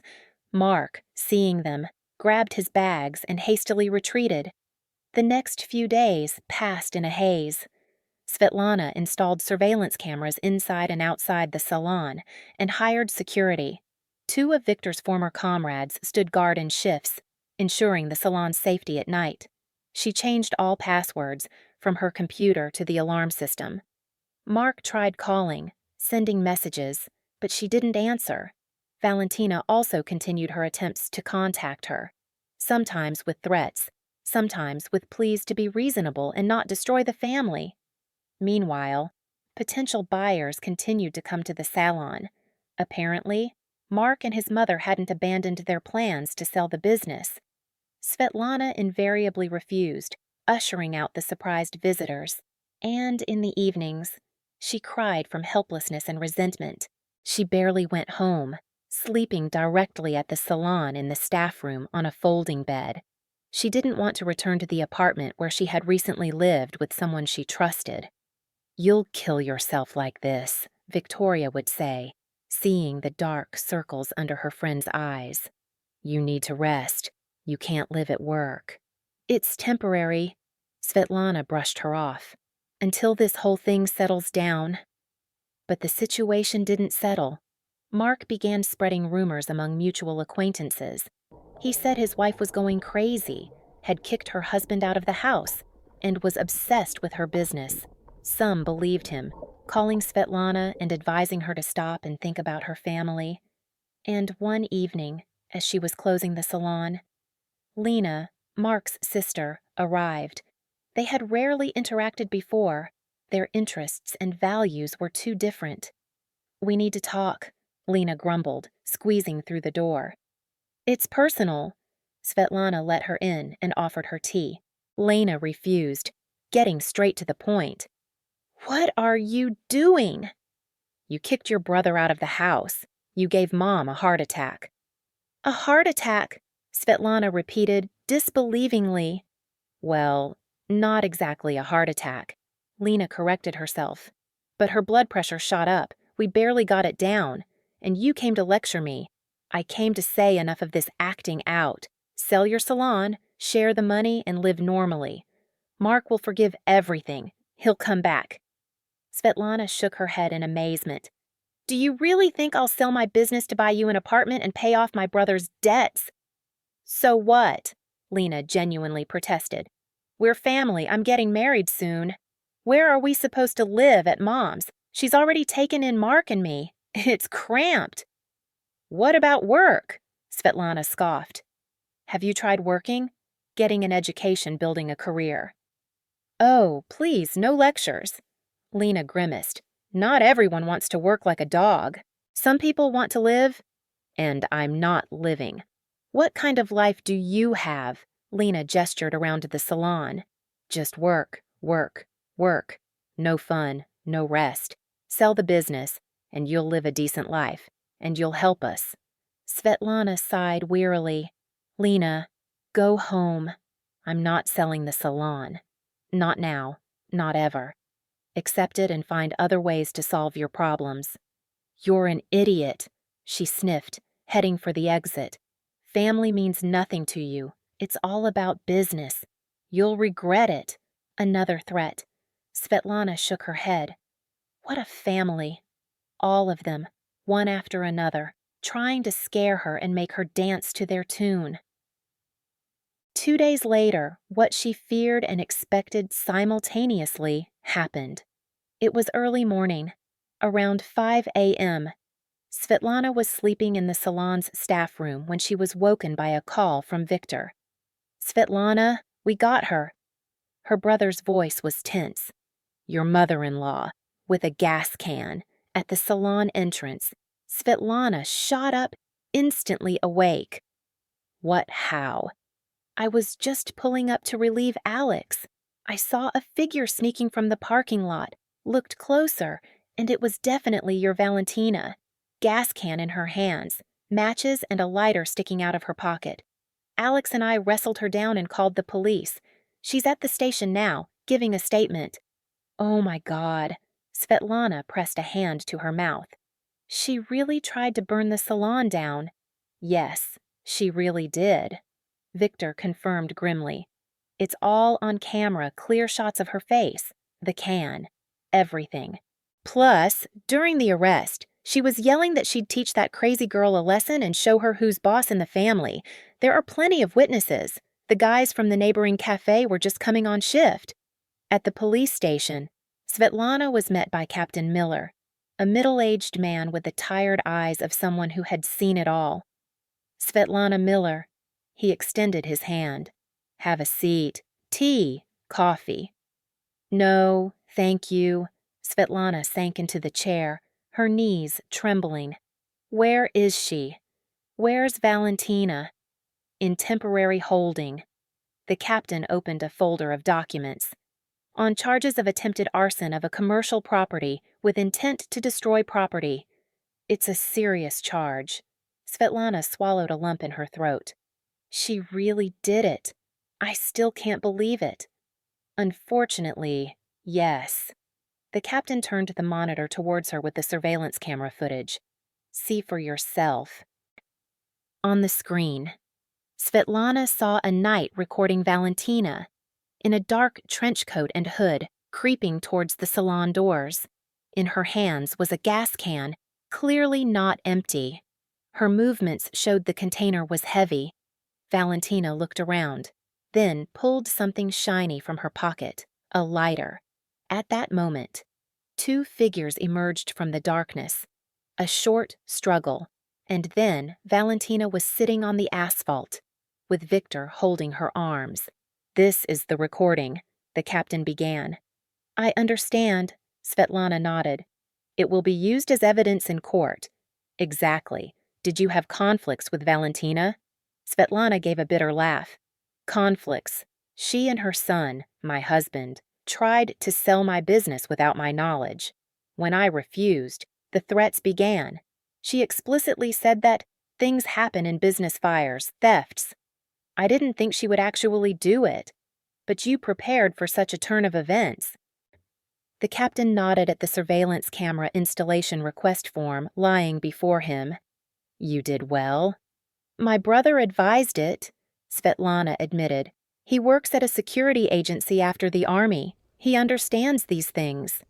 Mark, seeing them, grabbed his bags and hastily retreated. The next few days passed in a haze. Svetlana installed surveillance cameras inside and outside the salon and hired security. Two of Victor's former comrades stood guard in shifts, ensuring the salon's safety at night. She changed all passwords, from her computer to the alarm system. Mark tried calling, sending messages, but she didn't answer. Valentina also continued her attempts to contact her, sometimes with threats, sometimes with pleas to be reasonable and not destroy the family. Meanwhile, potential buyers continued to come to the salon. Apparently, Mark and his mother hadn't abandoned their plans to sell the business. Svetlana invariably refused, ushering out the surprised visitors. And in the evenings, she cried from helplessness and resentment. She barely went home, sleeping directly at the salon in the staff room on a folding bed. She didn't want to return to the apartment where she had recently lived with someone she trusted. You'll kill yourself like this, Victoria would say, seeing the dark circles under her friend's eyes. You need to rest. You can't live at work. It's temporary. Svetlana brushed her off. Until this whole thing settles down. But the situation didn't settle. Mark began spreading rumors among mutual acquaintances. He said his wife was going crazy, had kicked her husband out of the house, and was obsessed with her business. Some believed him, calling Svetlana and advising her to stop and think about her family. And one evening, as she was closing the salon, Lena, Mark's sister, arrived. They had rarely interacted before. Their interests and values were too different. We need to talk, Lena grumbled, squeezing through the door. It's personal. Svetlana let her in and offered her tea. Lena refused, getting straight to the point. What are you doing? You kicked your brother out of the house. You gave Mom a heart attack. A heart attack, Svetlana repeated disbelievingly. Well, not exactly a heart attack. Lena corrected herself. But her blood pressure shot up. We barely got it down. And you came to lecture me. I came to say enough of this acting out. Sell your salon, share the money, and live normally. Mark will forgive everything. He'll come back. Svetlana shook her head in amazement. Do you really think I'll sell my business to buy you an apartment and pay off my brother's debts? So what? Lena genuinely protested. We're family. I'm getting married soon. Where are we supposed to live at Mom's? She's already taken in Mark and me. It's cramped. What about work? Svetlana scoffed. Have you tried working? Getting an education, building a career. Oh, please, no lectures. Lena grimaced. Not everyone wants to work like a dog. Some people want to live, and I'm not living. What kind of life do you have? Lena gestured around the salon. Just work, work, work. No fun, no rest. Sell the business, and you'll live a decent life, and you'll help us. Svetlana sighed wearily. Lena, go home. I'm not selling the salon. Not now, not ever. Accept it and find other ways to solve your problems. You're an idiot, she sniffed, heading for the exit. Family means nothing to you, It's all about business. You'll regret it. Another threat. Svetlana shook her head. What a family. All of them, one after another, trying to scare her and make her dance to their tune. 2 days later, what she feared and expected simultaneously happened. It was early morning, around 5 a.m. Svetlana was sleeping in the salon's staff room when she was woken by a call from Victor. "Svetlana, we got her." Her brother's voice was tense. "Your mother-in-law," with a gas can. At the salon entrance, Svetlana shot up, instantly awake. "What, how?" "I was just pulling up to relieve Alex. I saw a figure sneaking from the parking lot, looked closer, and it was definitely your Valentina. Gas can in her hands, matches and a lighter sticking out of her pocket. Alex and I wrestled her down and called the police. She's at the station now, giving a statement." Oh my God. Svetlana pressed a hand to her mouth. "She really tried to burn the salon down." "Yes, she really did," Victor confirmed grimly. "It's all on camera, clear shots of her face, the can, everything. Plus, during the arrest, she was yelling that she'd teach that crazy girl a lesson and show her who's boss in the family. There are plenty of witnesses. The guys from the neighboring cafe were just coming on shift." At the police station, Svetlana was met by Captain Miller, a middle-aged man with the tired eyes of someone who had seen it all. "Svetlana Miller." He extended his hand. "Have a seat. Tea, coffee." "No, thank you." Svetlana sank into the chair, her knees trembling. "Where is she? Where's Valentina?" "In temporary holding." The captain opened a folder of documents. "On charges of attempted arson of a commercial property with intent to destroy property." It's a serious charge. Svetlana swallowed a lump in her throat. She really did it. I still can't believe it. "Unfortunately, yes." The captain turned the monitor towards her with the surveillance camera footage. "See for yourself." On the screen, Svetlana saw a knight recording Valentina, in a dark trench coat and hood, creeping towards the salon doors. In her hands was a gas can, clearly not empty. Her movements showed the container was heavy. Valentina looked around, then pulled something shiny from her pocket, a lighter. At that moment, two figures emerged from the darkness. A short struggle, and then Valentina was sitting on the asphalt, with Victor holding her arms. "This is the recording," the captain began. "I understand," Svetlana nodded. "It will be used as evidence in court." "Exactly. Did you have conflicts with Valentina?" Svetlana gave a bitter laugh. "Conflicts. She and her son, my husband, tried to sell my business without my knowledge. When I refused, the threats began. She explicitly said that things happen in business fires, thefts. I didn't think she would actually do it. But you prepared for such a turn of events." The captain nodded at the surveillance camera installation request form lying before him. "You did well." "My brother advised it," Svetlana admitted. "He works at a security agency after the army. He understands these things."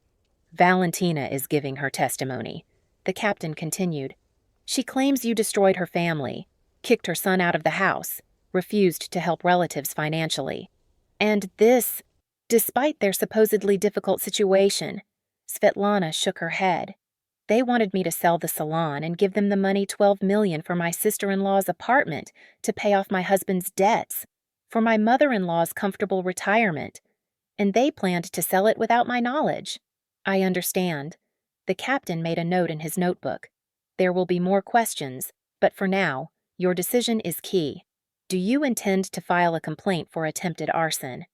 "Valentina is giving her testimony," the captain continued. "She claims you destroyed her family, kicked her son out of the house, refused to help relatives financially. And this, despite their supposedly difficult situation." Svetlana shook her head. "They wanted me to sell the salon and give them the money, $12 million, for my sister-in-law's apartment to pay off my husband's debts, for my mother-in-law's comfortable retirement, and they planned to sell it without my knowledge." "I understand." The captain made a note in his notebook. "There will be more questions, but for now, your decision is key. Do you intend to file a complaint for attempted arson?"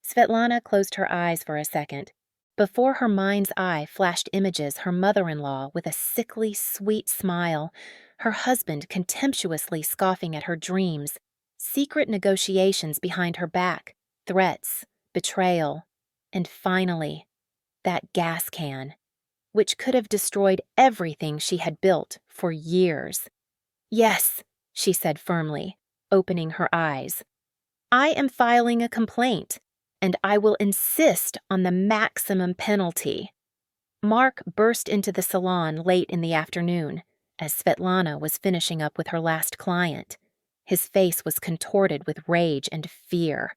Svetlana closed her eyes for a second. Before her mind's eye flashed images her mother-in-law with a sickly, sweet smile, her husband contemptuously scoffing at her dreams, secret negotiations behind her back, threats, betrayal, and finally, that gas can, which could have destroyed everything she had built for years. "Yes," she said firmly, opening her eyes. I am filing a complaint, and I will insist on the maximum penalty. Mark burst into the salon late in the afternoon, as Svetlana was finishing up with her last client. His face was contorted with rage and fear.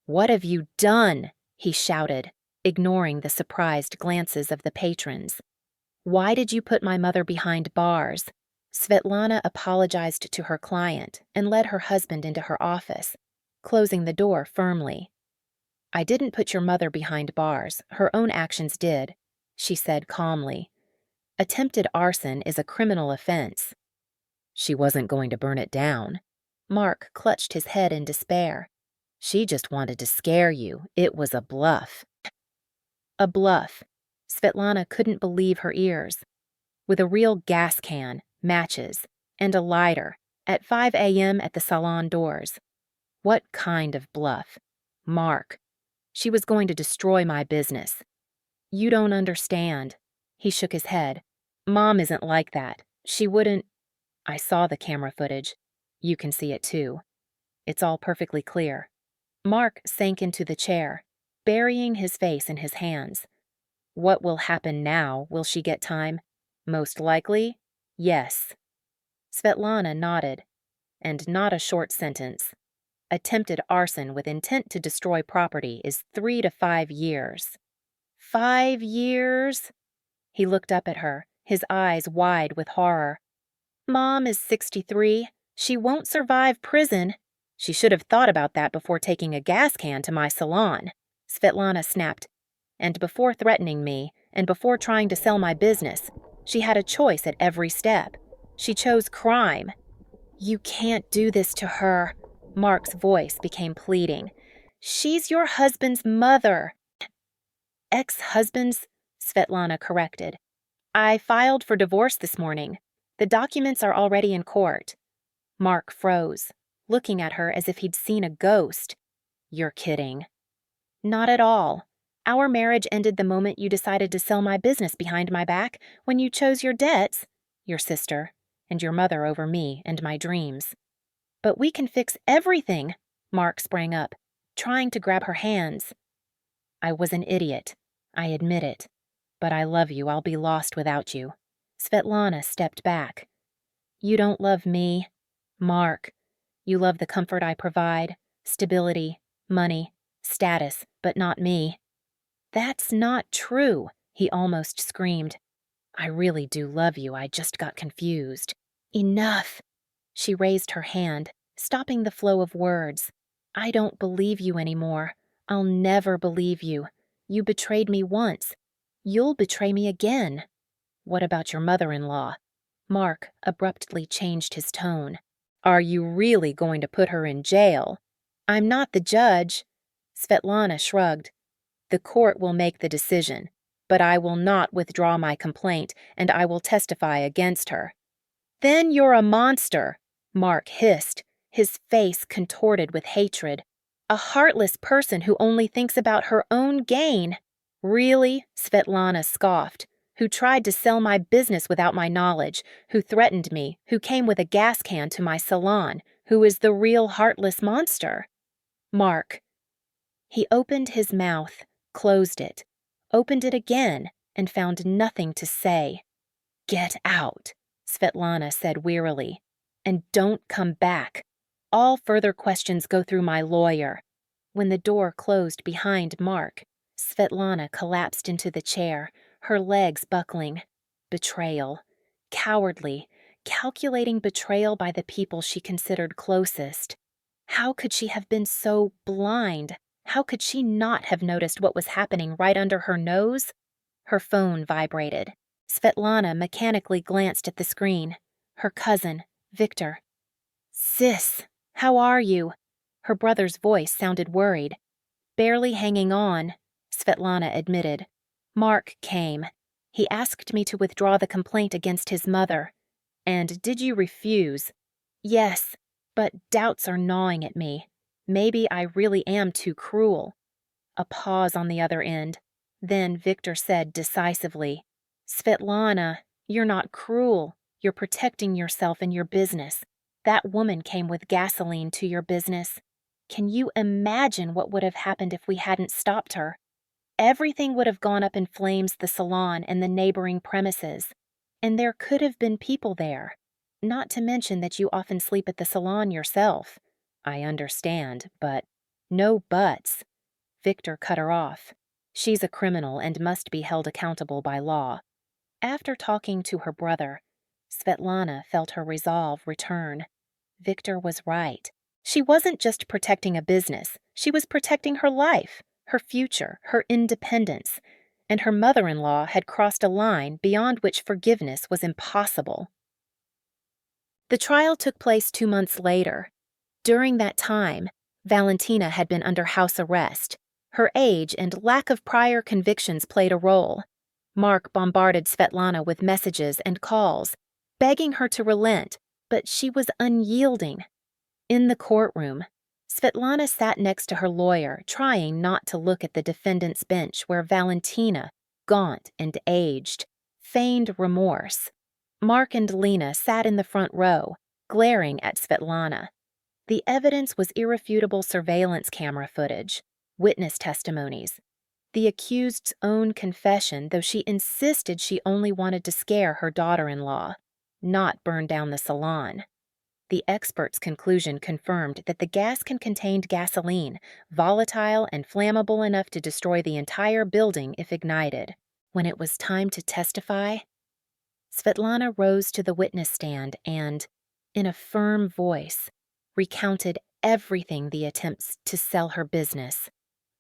"What have you done?" he shouted, ignoring the surprised glances of the patrons. "Why did you put my mother behind bars?" Svetlana apologized to her client and led her husband into her office, closing the door firmly. "I didn't put your mother behind bars. Her own actions did," she said calmly. "Attempted arson is a criminal offense." "She wasn't going to burn it down." Mark clutched his head in despair. "She just wanted to scare you. It was a bluff." A bluff. Svetlana couldn't believe her ears. With a real gas can, matches, and a lighter, at 5 a.m. at the salon doors. What kind of bluff? Mark. She was going to destroy my business. "You don't understand." He shook his head. "Mom isn't like that. She wouldn't—" "I saw the camera footage. You can see it too. It's all perfectly clear." Mark sank into the chair, burying his face in his hands. "What will happen now? Will she get time?" "Most likely, yes." Svetlana nodded, and not a short sentence. Attempted arson with intent to destroy property is 3 to 5 years. 5 years? He looked up at her, his eyes wide with horror. "Mom is 63. She won't survive prison." "She should have thought about that before taking a gas can to my salon," Svetlana snapped. "And before threatening me, and before trying to sell my business. She had a choice at every step. She chose crime." "You can't do this to her." Mark's voice became pleading. "She's your husband's mother." "Ex-husband's," Svetlana corrected. "I filed for divorce this morning. The documents are already in court." Mark froze, looking at her as if he'd seen a ghost. "You're kidding." "Not at all. Our marriage ended the moment you decided to sell my business behind my back, when you chose your debts, your sister, and your mother over me and my dreams." "But we can fix everything." Mark sprang up, trying to grab her hands. "I was an idiot. I admit it. But I love you. I'll be lost without you." Svetlana stepped back. "You don't love me, Mark. You love the comfort I provide, stability, money, status, but not me." "That's not true," he almost screamed. "I really do love you. I just got confused." "Enough." She raised her hand, stopping the flow of words. "I don't believe you anymore. I'll never believe you. You betrayed me once. You'll betray me again." "What about your mother-in-law?" Mark abruptly changed his tone. "Are you really going to put her in jail?" "I'm not the judge." Svetlana shrugged. "The court will make the decision, but I will not withdraw my complaint, and I will testify against her." "Then you're a monster," Mark hissed, his face contorted with hatred. "A heartless person who only thinks about her own gain." "Really?" Svetlana scoffed. "Who tried to sell my business without my knowledge, who threatened me, who came with a gas can to my salon, who is the real heartless monster?" "Mark." He opened his mouth, closed it, opened it again, and found nothing to say. "Get out," Svetlana said wearily. "And don't come back. All further questions go through my lawyer." When the door closed behind Mark, Svetlana collapsed into the chair, her legs buckling. Betrayal. Cowardly, calculating betrayal by the people she considered closest. How could she have been so blind? How could she not have noticed what was happening right under her nose? Her phone vibrated. Svetlana mechanically glanced at the screen. Her cousin, Victor. "Sis, how are you?" Her brother's voice sounded worried. "Barely hanging on," Svetlana admitted. "Mark came. He asked me to withdraw the complaint against his mother." "And did you refuse?" "Yes, but doubts are gnawing at me. Maybe I really am too cruel." A pause on the other end. Then Victor said decisively, "Svetlana, you're not cruel. You're protecting yourself and your business. That woman came with gasoline to your business." Can you imagine what would have happened if we hadn't stopped her? Everything would have gone up in flames, the salon and the neighboring premises. And there could have been people there. Not to mention that you often sleep at the salon yourself. I understand, but no buts. Victor cut her off. She's a criminal and must be held accountable by law. After talking to her brother, Svetlana felt her resolve return. Victor was right. She wasn't just protecting a business, she was protecting her life, her future, her independence, and her mother-in-law had crossed a line beyond which forgiveness was impossible. The trial took place 2 months later. During that time, Valentina had been under house arrest. Her age and lack of prior convictions played a role. Mark bombarded Svetlana with messages and calls, begging her to relent, but she was unyielding. In the courtroom, Svetlana sat next to her lawyer, trying not to look at the defendant's bench where Valentina, gaunt and aged, feigned remorse. Mark and Lena sat in the front row, glaring at Svetlana. The evidence was irrefutable surveillance camera footage, witness testimonies, the accused's own confession, though she insisted she only wanted to scare her daughter-in-law, not burn down the salon. The expert's conclusion confirmed that the gas contained gasoline, volatile and flammable enough to destroy the entire building if ignited. When it was time to testify, Svetlana rose to the witness stand and, in a firm voice, recounted everything: the attempts to sell her business,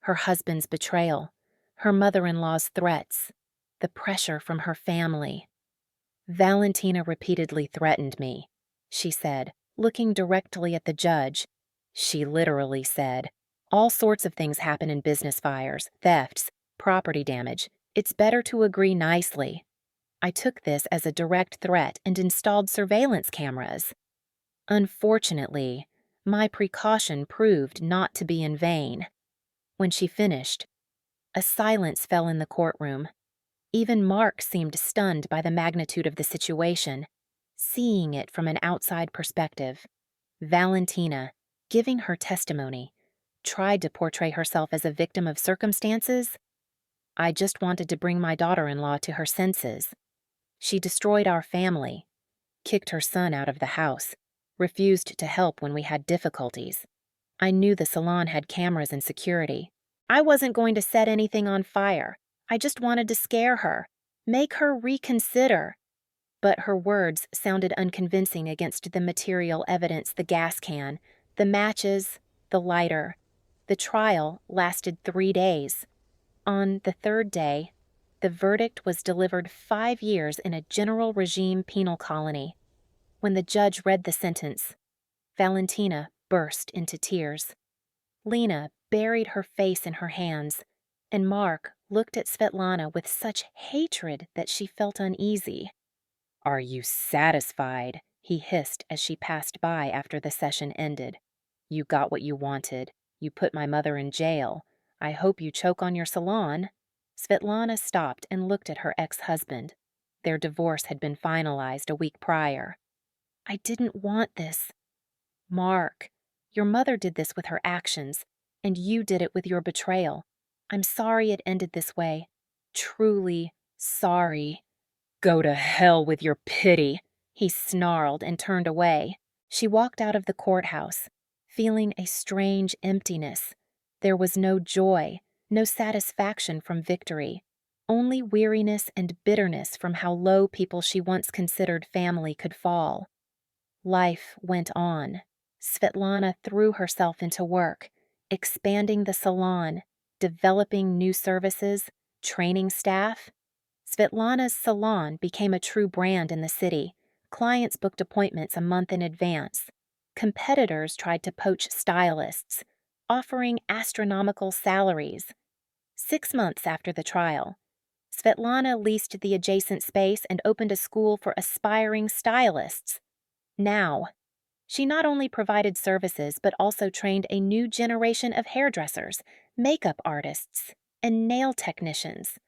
her husband's betrayal, her mother-in-law's threats, the pressure from her family. Valentina repeatedly threatened me, she said, looking directly at the judge. She literally said, "All sorts of things happen in business fires, thefts, property damage. It's better to agree nicely." I took this as a direct threat and installed surveillance cameras. Unfortunately, my precaution proved not to be in vain. When she finished, a silence fell in the courtroom. Even Mark seemed stunned by the magnitude of the situation, seeing it from an outside perspective. Valentina, giving her testimony, tried to portray herself as a victim of circumstances. "I just wanted to bring my daughter-in-law to her senses. She destroyed our family, kicked her son out of the house, refused to help when we had difficulties. I knew the salon had cameras and security. I wasn't going to set anything on fire. I just wanted to scare her, make her reconsider." But her words sounded unconvincing against the material evidence: the gas can, the matches, the lighter. The trial lasted 3 days. On the 3rd day, the verdict was delivered: 5 years in a general regime penal colony. When the judge read the sentence, Valentina burst into tears. Lena buried her face in her hands, and Mark looked at Svetlana with such hatred that she felt uneasy. "Are you satisfied?" he hissed as she passed by after the session ended. "You got what you wanted. You put my mother in jail. I hope you choke on your salon." Svetlana stopped and looked at her ex-husband. Their divorce had been finalized a week prior. "I didn't want this. Mark, your mother did this with her actions, and you did it with your betrayal. I'm sorry it ended this way. Truly sorry." "Go to hell with your pity," he snarled and turned away. She walked out of the courthouse, feeling a strange emptiness. There was no joy, no satisfaction from victory, only weariness and bitterness from how low people she once considered family could fall. Life went on. Svetlana threw herself into work, expanding the salon, developing new services, training staff. Svetlana's salon became a true brand in the city. Clients booked appointments a month in advance. Competitors tried to poach stylists, offering astronomical salaries. 6 months after the trial, Svetlana leased the adjacent space and opened a school for aspiring stylists. Now, she not only provided services but also trained a new generation of hairdressers, makeup artists, and nail technicians.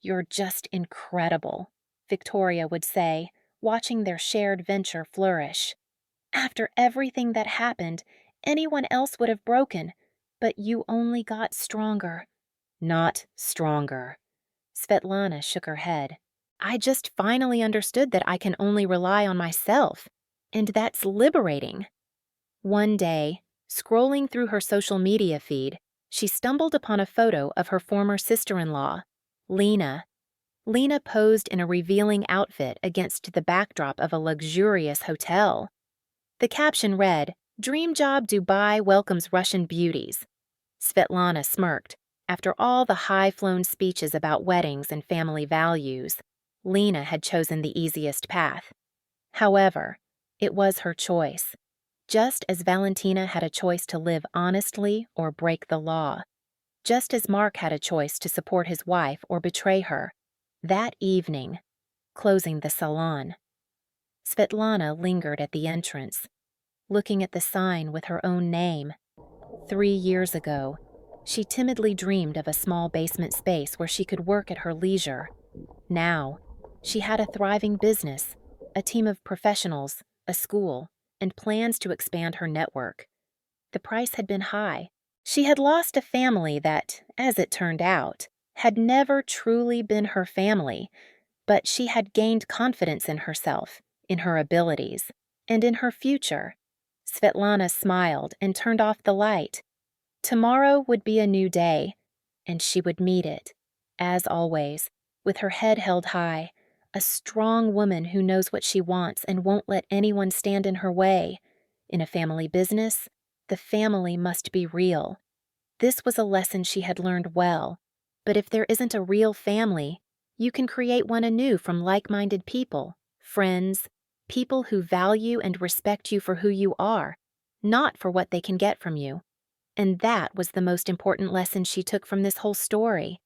"You're just incredible," Victoria would say, watching their shared venture flourish. "After everything that happened, anyone else would have broken, but you only got stronger." "Not stronger." Svetlana shook her head. "I just finally understood that I can only rely on myself, and that's liberating." One day, scrolling through her social media feed, she stumbled upon a photo of her former sister-in-law, Lena. Lena posed in a revealing outfit against the backdrop of a luxurious hotel. The caption read, "Dream Job Dubai welcomes Russian beauties." Svetlana smirked. After all the high-flown speeches about weddings and family values, Lena had chosen the easiest path. However, it was her choice. Just as Valentina had a choice to live honestly or break the law. Just as Mark had a choice to support his wife or betray her. That evening, closing the salon, Svetlana lingered at the entrance, looking at the sign with her own name. 3 years ago, she timidly dreamed of a small basement space where she could work at her leisure. Now, she had a thriving business, a team of professionals, a school, and plans to expand her network. The price had been high. She had lost a family that, as it turned out, had never truly been her family, but she had gained confidence in herself, in her abilities, and in her future. Svetlana smiled and turned off the light. Tomorrow would be a new day, and she would meet it, as always, with her head held high, a strong woman who knows what she wants and won't let anyone stand in her way. In a family business, the family must be real. This was a lesson she had learned well, but if there isn't a real family, you can create one anew from like-minded people, friends, people who value and respect you for who you are, not for what they can get from you. And that was the most important lesson she took from this whole story.